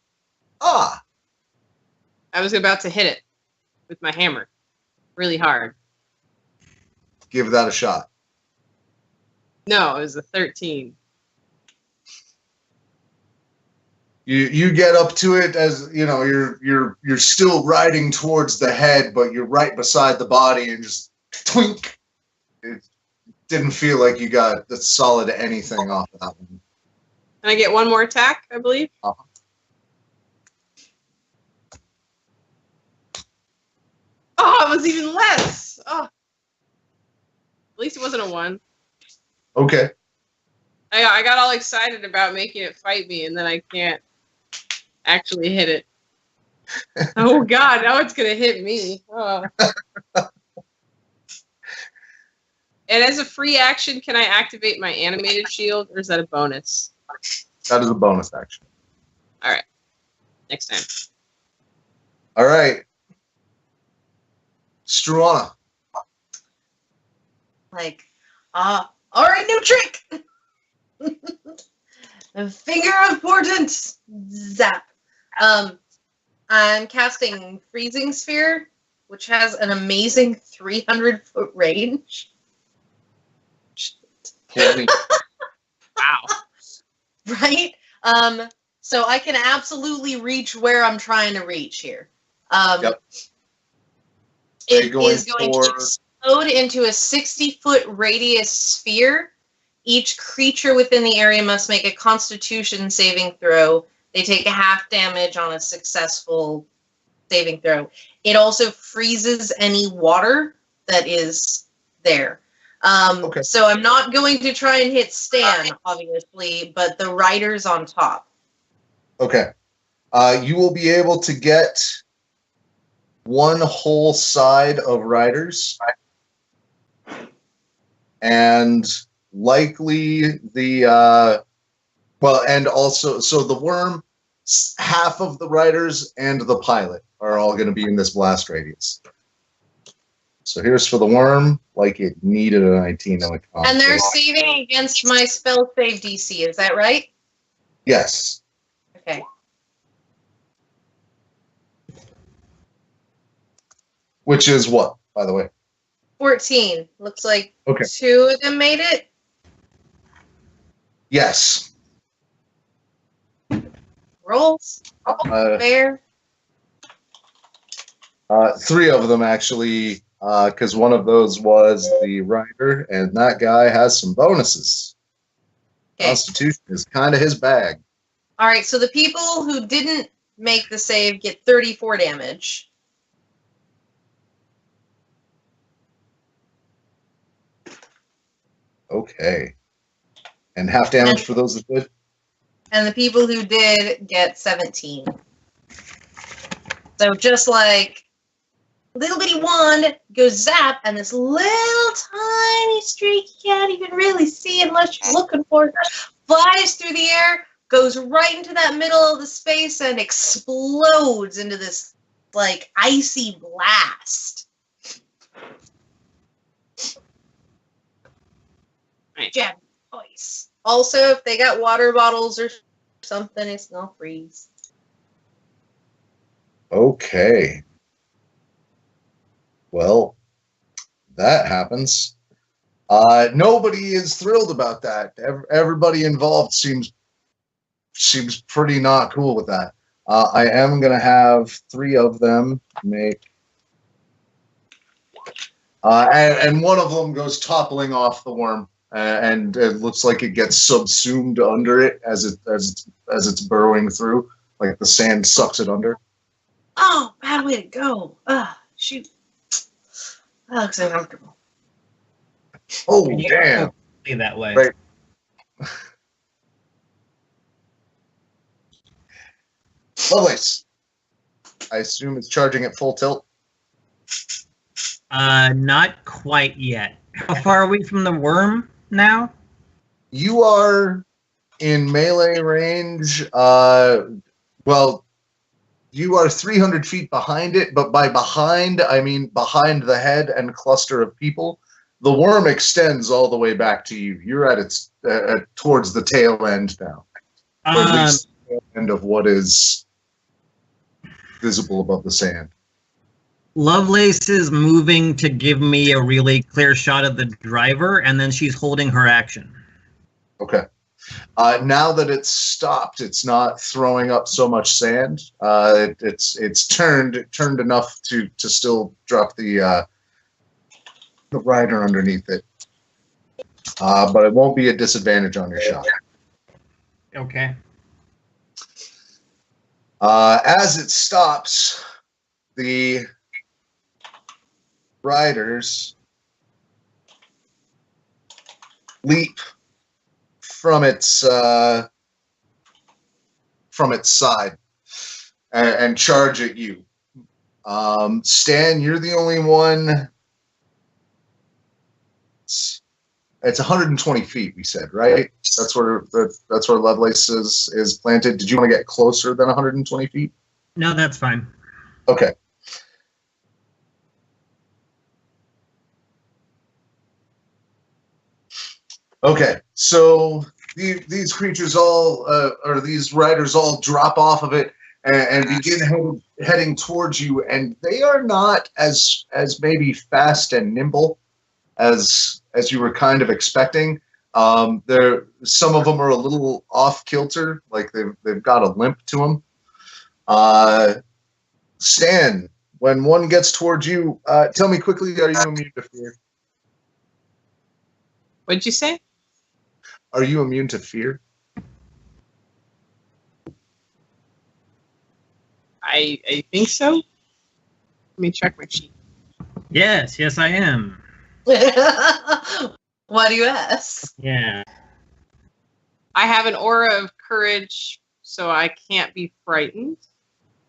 Ah! I was about to hit it with my hammer really hard. Give that a shot. No, it was a 13. You get up to it as you know you're still riding towards the head, but you're right beside the body and just twink. It didn't feel like you got the solid anything off of that one. Can I get one more attack, I believe? Uh-huh. Oh, it was even less. Oh, at least it wasn't a 1. Okay. I got all excited about making it fight me, and then I can't actually hit it. Oh god, now it's gonna hit me. Oh. And as a free action, can I activate my animated shield, or is that a bonus? That is a bonus action. All right. Next time. All right. Struana. Like, all right, new trick. The finger of portent. Zap. I'm casting Freezing Sphere, which has an amazing 300-foot range. Wow. Right? So I can absolutely reach where I'm trying to reach here. Yep. It is going to explode into a 60-foot radius sphere. Each creature within the area must make a Constitution saving throw. They take a half damage on a successful saving throw. It also freezes any water that is there. Okay. So I'm not going to try and hit Stan, obviously, but the riders on top. Okay. You will be able to get one whole side of riders, and likely the and also so the worm, half of the riders and the pilot are all going to be in this blast radius. So here's for the worm, like it needed a 19 on the And they're saving against my spell save DC, is that right? Yes. Okay. Which is what, by the way? 14. Looks like Okay. 2 of them made it. Yes. Rolls. Fair. 3 of them actually, because one of those was the rider, and that guy has some bonuses. Okay. Constitution is kind of his bag. All right, so the people who didn't make the save get 34 damage. Okay. And half damage for those that did? And the people who did get 17. So just like little bitty wand goes zap, and this little tiny streak you can't even really see unless you're looking for it, flies through the air, goes right into that middle of the space, and explodes into this like icy blast. Jab voice. Also, if they got water bottles or something, it's gonna freeze. Okay. Well, that happens. Nobody is thrilled about that. Everybody involved seems pretty not cool with that. I am going to have 3 of them make... and one of them goes toppling off the worm, and it looks like it gets subsumed under it as it's burrowing through, like the sand sucks it under. Oh, bad way to go. Shoot. That looks uncomfortable. Oh, damn. That way. Right. Lovelace. I assume it's charging at full tilt. Not quite yet. How far are we from the worm now? You are in melee range. Well, you are 300 feet behind it, but by behind, I mean behind the head and cluster of people. The worm extends all the way back to you. You're at its towards the tail end now. Or at least the tail end of what is visible above the sand. Lovelace is moving to give me a really clear shot of the driver, and then she's holding her action. Okay. Now that it's stopped, it's not throwing up so much sand. It's turned enough to still drop the rider underneath it. But it won't be a disadvantage on your shot. Okay. As it stops, the riders leap from its side and charge at you. Stan, you're the only one. It's 120 feet, we said, right? That's where Lovelace is planted. Did you want to get closer than 120 feet? No, that's fine. Okay. Okay, so these creatures all, or these riders all drop off of it and begin heading towards you, and they are not as maybe fast and nimble as you were kind of expecting. Some of them are a little off kilter, like they've got a limp to them. Stan, when one gets towards you, tell me quickly, are you immune to fear? What'd you say? Are you immune to fear? I think so. Let me check my sheet. Yes, I am. Why do you ask? Yeah. I have an aura of courage, so I can't be frightened.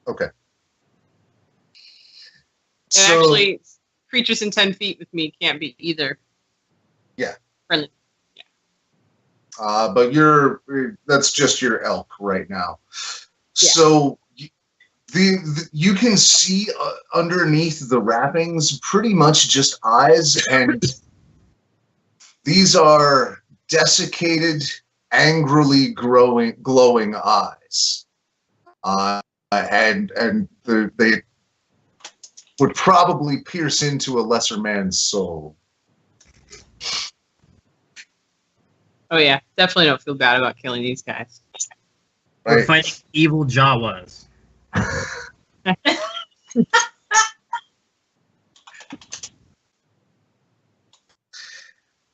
Okay. And So, actually, creatures in 10 feet with me can't be either. Yeah. Friendly. but that's just your elk right now. Yeah. So you can see underneath the wrappings pretty much just eyes, and these are desiccated, angrily glowing eyes, and they would probably pierce into a lesser man's soul. Oh yeah, definitely don't feel bad about killing these guys. We're Right? fighting evil Jawas.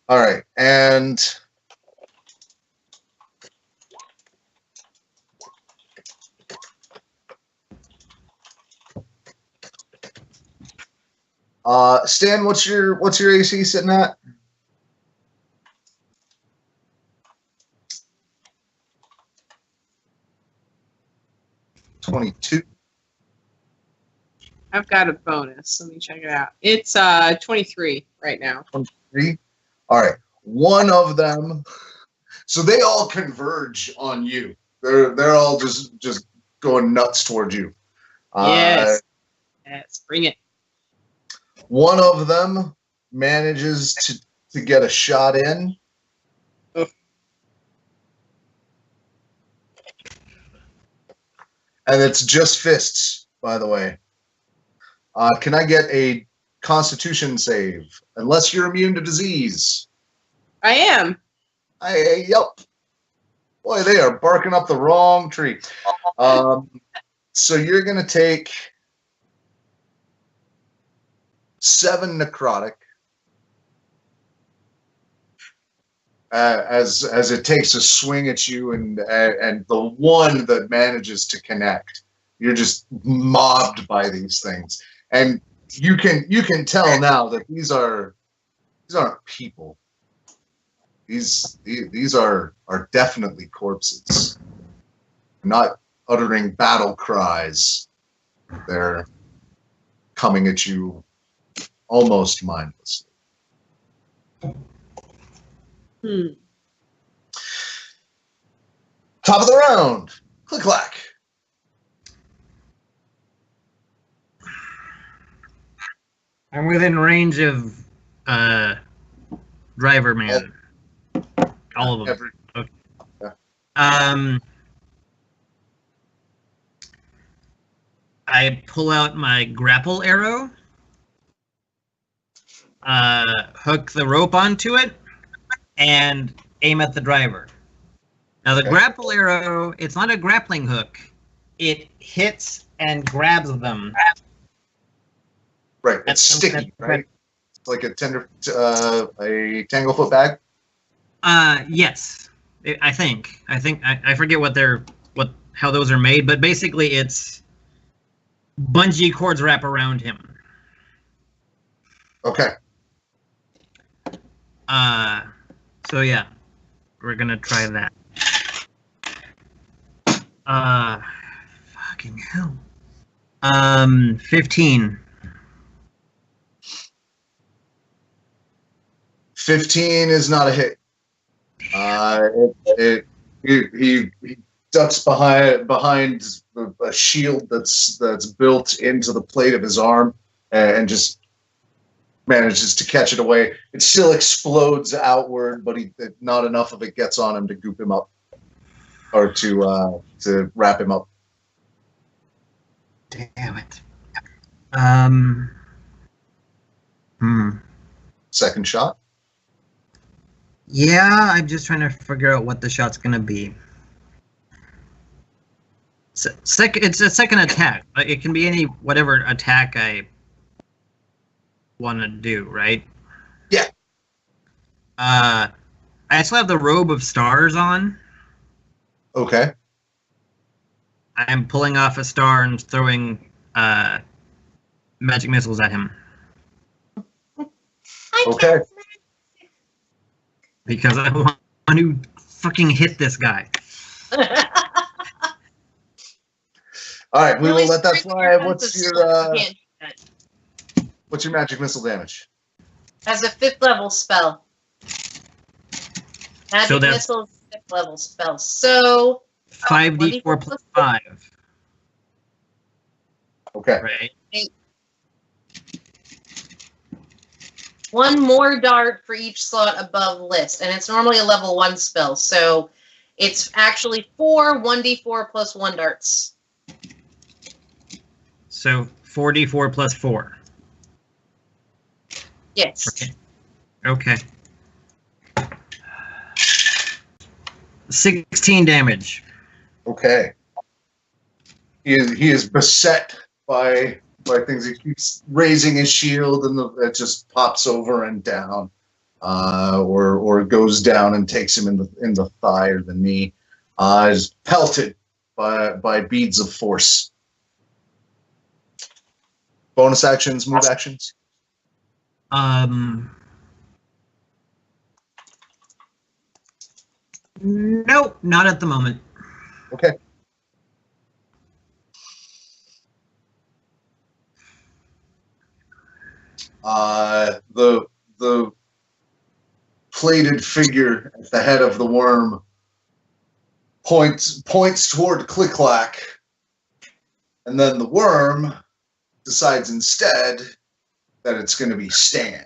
All right, and Stan, what's your AC sitting at? 22. I've got a bonus. Let me check it out. It's 23 right now. 23. All right, one of them. So they all converge on you. They're all just going nuts towards you. Yes. Yes, bring it. One of them manages to get a shot in. Oh. And it's just fists, by the way. Can I get a Constitution save? Unless you're immune to disease. I am. Yep. Boy, they are barking up the wrong tree. So you're going to take 7 necrotic as it takes a swing at you, and the one that manages to connect, you're just mobbed by these things, and you can tell now that these aren't people. These are definitely corpses, not uttering battle cries. They're coming at you almost mindlessly. Top of the round. Click clack. I'm within range of Driver Man. All of them. Okay. Yeah. I pull out my grapple arrow, hook the rope onto it, and aim at the driver. Now the grapple arrow, it's not a grappling hook. It hits and grabs them. Right, it's sticky, right? It's like a tanglefoot bag. Yes, I think I forget how those are made, but basically it's bungee cords wrap around him. Okay. So yeah, we're gonna try that. Fucking hell. 15. 15 is not a hit. He ducks behind a shield that's built into the plate of his arm, and just manages to catch it away. It still explodes outward, but not enough of it gets on him to goop him up, or to wrap him up. Damn it. Second shot. Yeah, I'm just trying to figure out what the shot's gonna be. It's a second attack. It can be whatever attack I want to do, right? Yeah. I still have the robe of stars on. Okay. I'm pulling off a star and throwing magic missiles at him. Okay. Because I want to fucking hit this guy. All right, we Really will let that strike fly. your What's sense of your smell. You can't do that. what's your magic missile damage? As a 5th level spell. Magic So that's- missile is a 5th level spell. So 5d4 plus 5. Okay. Right? 1 more dart for each slot above list, and it's normally a level 1 spell, so it's actually 4 1d4 plus 1 darts. So 4d4 plus 4. Yes. Okay. 16 damage. Okay. He is beset by things. He keeps raising his shield, and it just pops over and down, or goes down and takes him in the thigh or the knee. Is pelted by beads of force. Bonus actions, move actions. Nope, not at the moment. Okay. The plated figure at the head of the worm points toward CliqClaq, and then the worm decides instead that it's going to be Stan.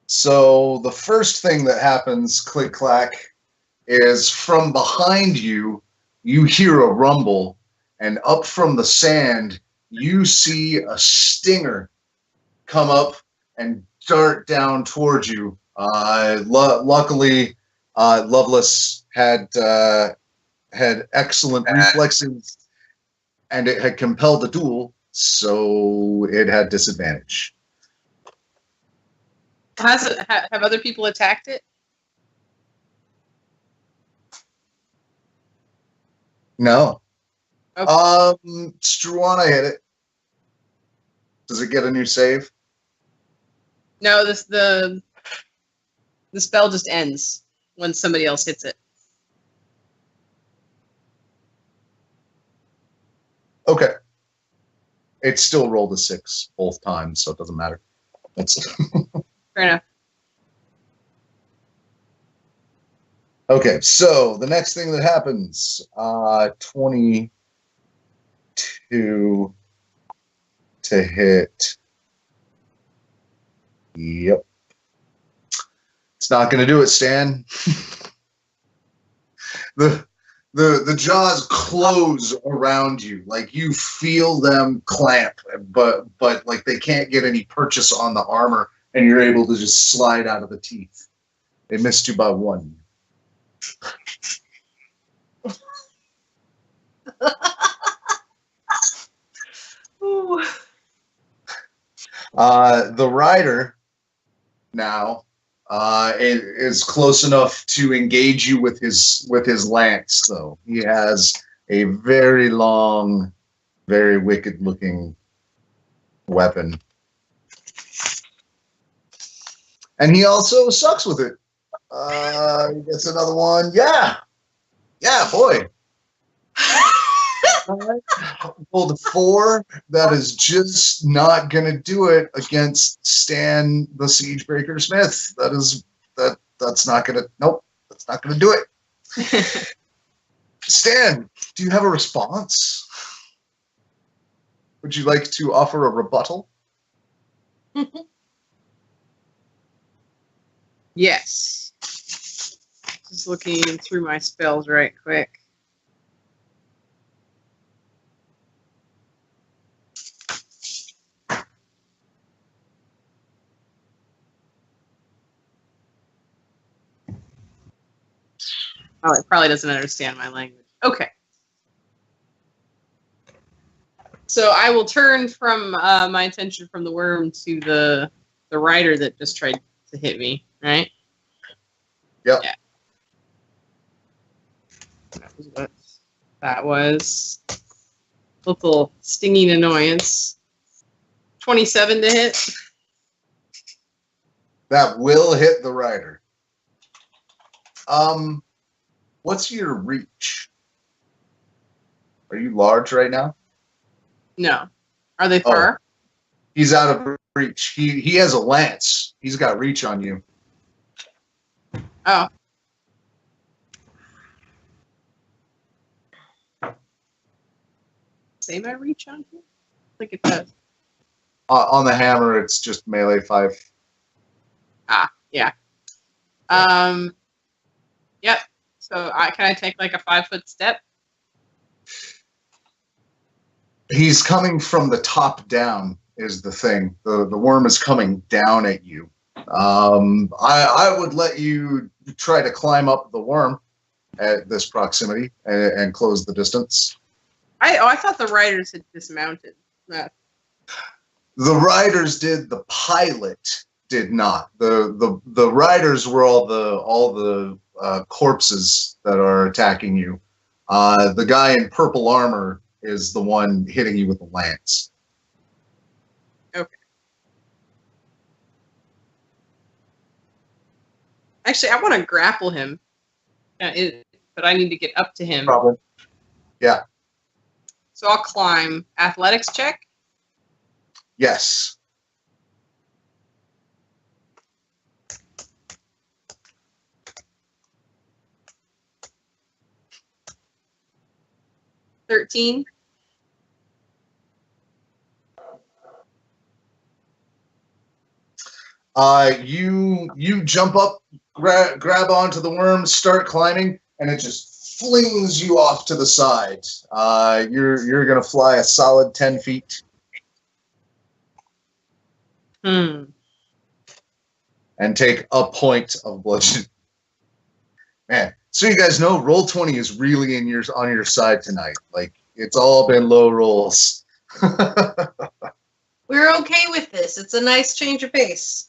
So the first thing that happens, CliqClaq, is from behind you, you hear a rumble, and up from the sand, you see a stinger come up and dart down towards you. Luckily, Lovelace had excellent reflexes, and it had compelled the duel, so it had disadvantage. Have other people attacked it? No. Okay. Struana hit it. Does it get a new save? No, the spell just ends when somebody else hits it. Okay. It still rolled a 6 both times, so it doesn't matter. That's Fair enough. okay. So the next thing that happens, 22 to hit. Yep. It's not going to do it, Stan. The jaws close around you, like you feel them clamp, but like they can't get any purchase on the armor, and you're able to just slide out of the teeth. They missed you by 1. The rider now is close enough to engage you with his lance, though. He has a very long, very wicked-looking weapon. And he also sucks with it. He gets another one. Yeah, boy. Rolled a 4. That is just not gonna do it against Stan the Siegebreaker Smith. That's not gonna. Nope, that's not gonna do it. Stan, do you have a response? Would you like to offer a rebuttal? Yes. Just looking through my spells right quick. Oh, it probably doesn't understand my language. Okay. So I will turn from my attention from the worm to the rider that just tried to hit me, right? Yep. Yeah. That was what that was. Little stinging annoyance. 27 to hit. That will hit the rider. What's your reach? Are you large right now? No. Are they far? He's out of reach. He has a lance. He's got reach on you. Oh. Say my reach on here? I think it does. On the hammer, it's just melee 5. Ah, yeah. Yep. So can I take like a 5-foot step? He's coming from the top down is the thing. The worm is coming down at you. I would let you try to climb up the worm at this proximity and close the distance. I thought the riders had dismounted. The riders did. The pilot did not. The riders were all the corpses that are attacking you. The guy in purple armor is the one hitting you with the lance. Okay. Actually, I want to grapple him, but I need to get up to him. Problem. Yeah. So I'll climb. Athletics check? Yes. $13. You jump up, grab onto the worm, start climbing, and it just flings you off to the side. You're gonna fly a solid 10 feet. And take a point of bludgeoning. Man, so you guys know, Roll20 is really on your side tonight. Like, it's all been low rolls. We're okay with this. It's a nice change of pace.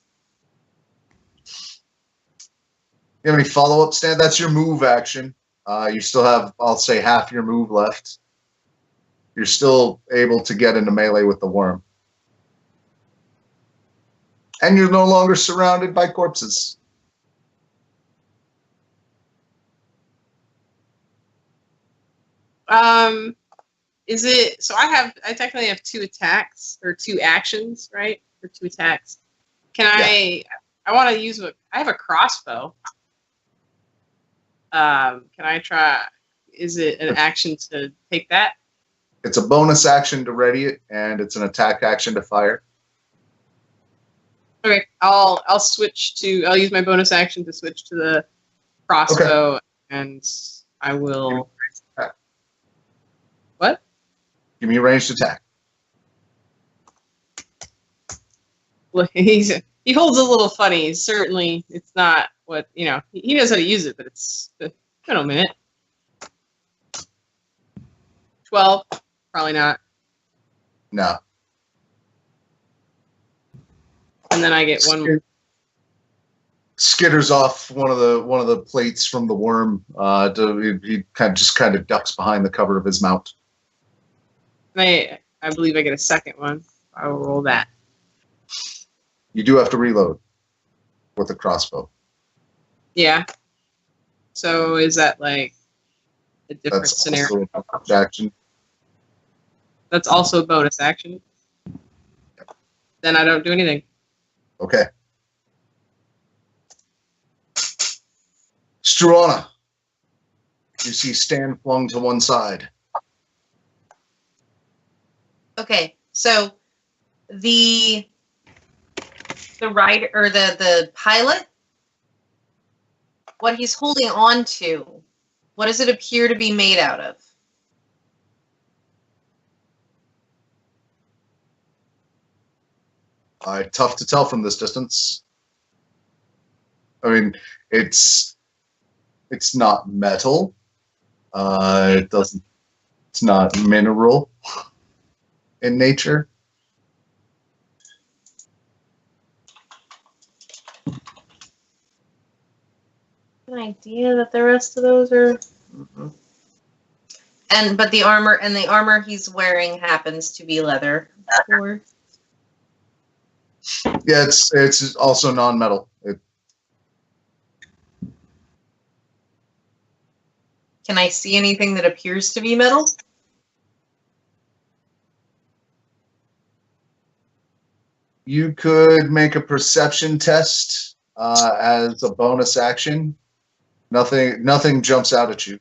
You have any follow-up, Stan? That's your move action. You still have, I'll say, half your move left. You're still able to get into melee with the worm. And you're no longer surrounded by corpses. Is it so? I technically have 2 attacks or 2 actions, right? Or 2 attacks. Can I? I want to use I have a crossbow. Can I try? Is it an action to take that? It's a bonus action to ready it, and it's an attack action to fire. Okay, I'll switch to. I'll use my bonus action to switch to the crossbow, and I will. What? Give me a ranged attack. Look, he holds a little funny. Certainly, it's not what he knows how to use it, but it's wait a minute. 12, probably not. No. And then I get one. Skitters off one of the plates from the worm. He kind of ducks behind the cover of his mount. I believe I get a second one. I will roll that. You do have to reload with the crossbow. Yeah. So is that like a different scenario? Also a bonus action. That's also a bonus action. Then I don't do anything. Okay. Struana. You see Stan flung to one side. Okay, so the rider or the pilot, what he's holding on to, what does it appear to be made out of? Tough to tell from this distance. I mean, it's not metal. It's not mineral in nature. An idea that the rest of those are. But the armor he's wearing happens to be leather. Or Yeah, it's also non-metal. can I see anything that appears to be metal? You could make a perception test as a bonus action. Nothing jumps out at you.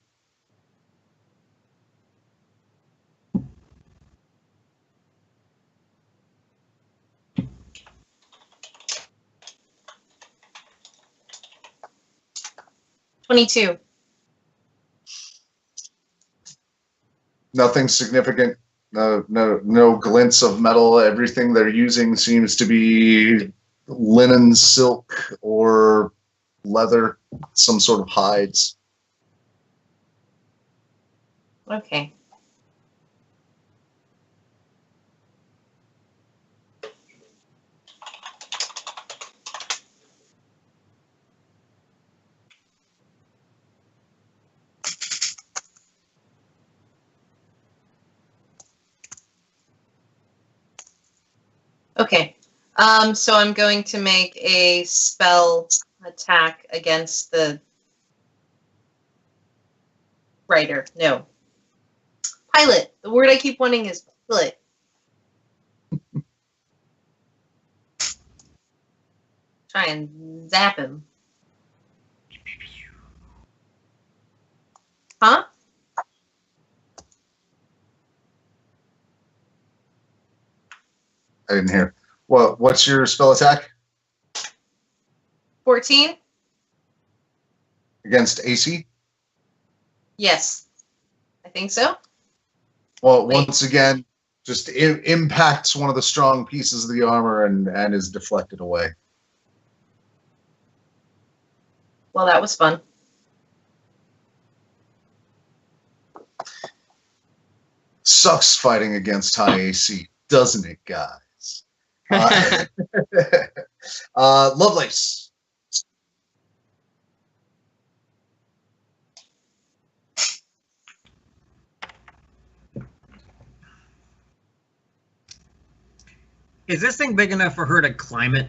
$22. Nothing significant. No glints of metal. Everything they're using seems to be linen, silk, or leather, some sort of hides. Okay. Okay. So I'm going to make a spell attack against the rider. No. Pilot. The word I keep wanting is pilot. Try and zap him. Huh? I didn't hear. What's your spell attack 14? against AC? Yes. I think so. Well, Wait. once again, just impacts one of the strong pieces of the armor and is deflected away. Well, that was fun. Sucks fighting against high AC, doesn't it, guys? Lovelace. Is this thing big enough for her to climb it?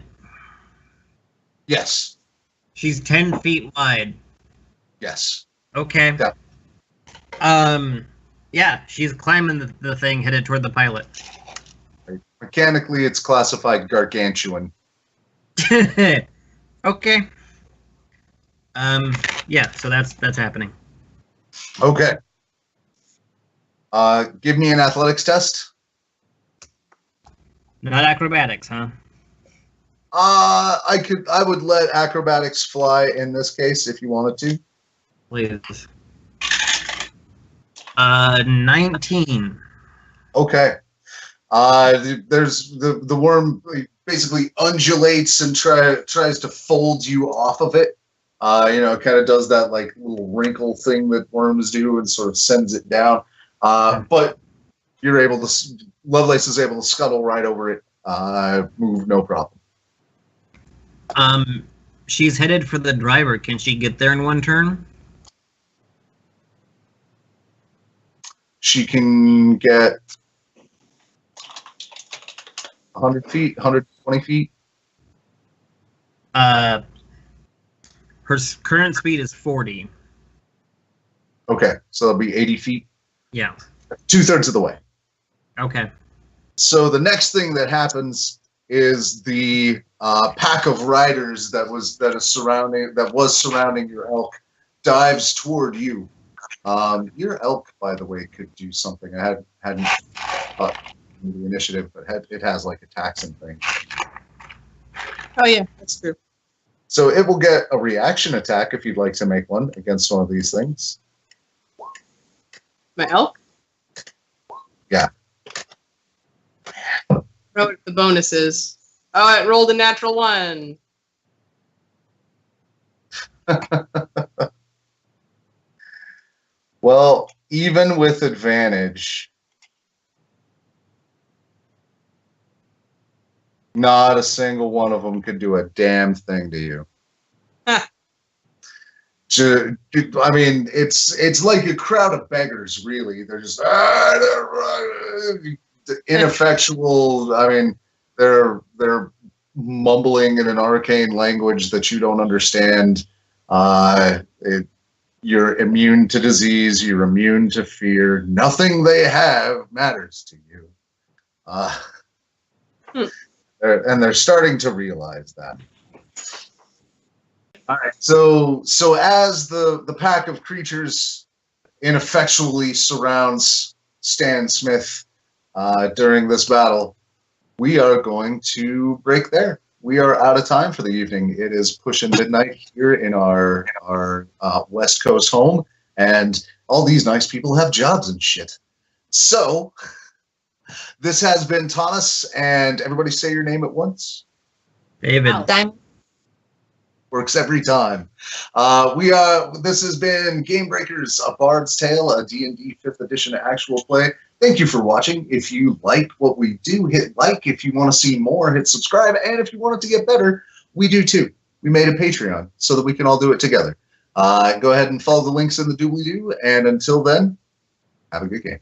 Yes. She's 10 feet wide. Yes. Okay. Yeah. Yeah, she's climbing the thing headed toward the pilot. Mechanically, it's classified gargantuan. Okay. Yeah, so that's happening. Okay. Give me an athletics test. Not acrobatics, huh? I would let acrobatics fly in this case if you wanted to. Please. 19. Okay. There's the worm basically undulates and tries to fold you off of it. Kind of does that like little wrinkle thing that worms do and sort of sends it down. But you're able to. Lovelace is able to scuttle right over it. Move no problem. She's headed for the driver. Can she get there in one turn? She can get 100 feet, 120 feet. Her current speed is 40. Okay, so that'll be 80 feet. Yeah. 2/3 of the way. Okay. So the next thing that happens is the pack of riders that was surrounding your elk dives toward you. Your elk, by the way, could do something. I hadn't thought the initiative, but it has like attacks and things. Oh yeah, that's true. So it will get a reaction attack if you'd like to make one against one of these things. My elk? Yeah. Wrote the bonuses. Oh, it rolled a natural 1. Well, even with advantage, not a single one of them could do a damn thing to you. Huh. I mean, it's like a crowd of beggars, really. They're just ineffectual. I mean, they're mumbling in an arcane language that you don't understand. You're immune to disease. You're immune to fear. Nothing they have matters to you. And they're starting to realize that. All right. So as the pack of creatures ineffectually surrounds Stan Smith during this battle, we are going to break there. We are out of time for the evening. It is pushing midnight here in our West Coast home, and all these nice people have jobs and shit. So this has been Thomas, and everybody say your name at once. David. Diamond. Works every time. This has been GameBreakers, A Bard's Tale, a D&D 5th edition actual play. Thank you for watching. If you like what we do, hit like. If you want to see more, hit subscribe. And if you want it to get better, we do too. We made a Patreon so that we can all do it together. Go ahead and follow the links in the doobly-doo. And until then, have a good game.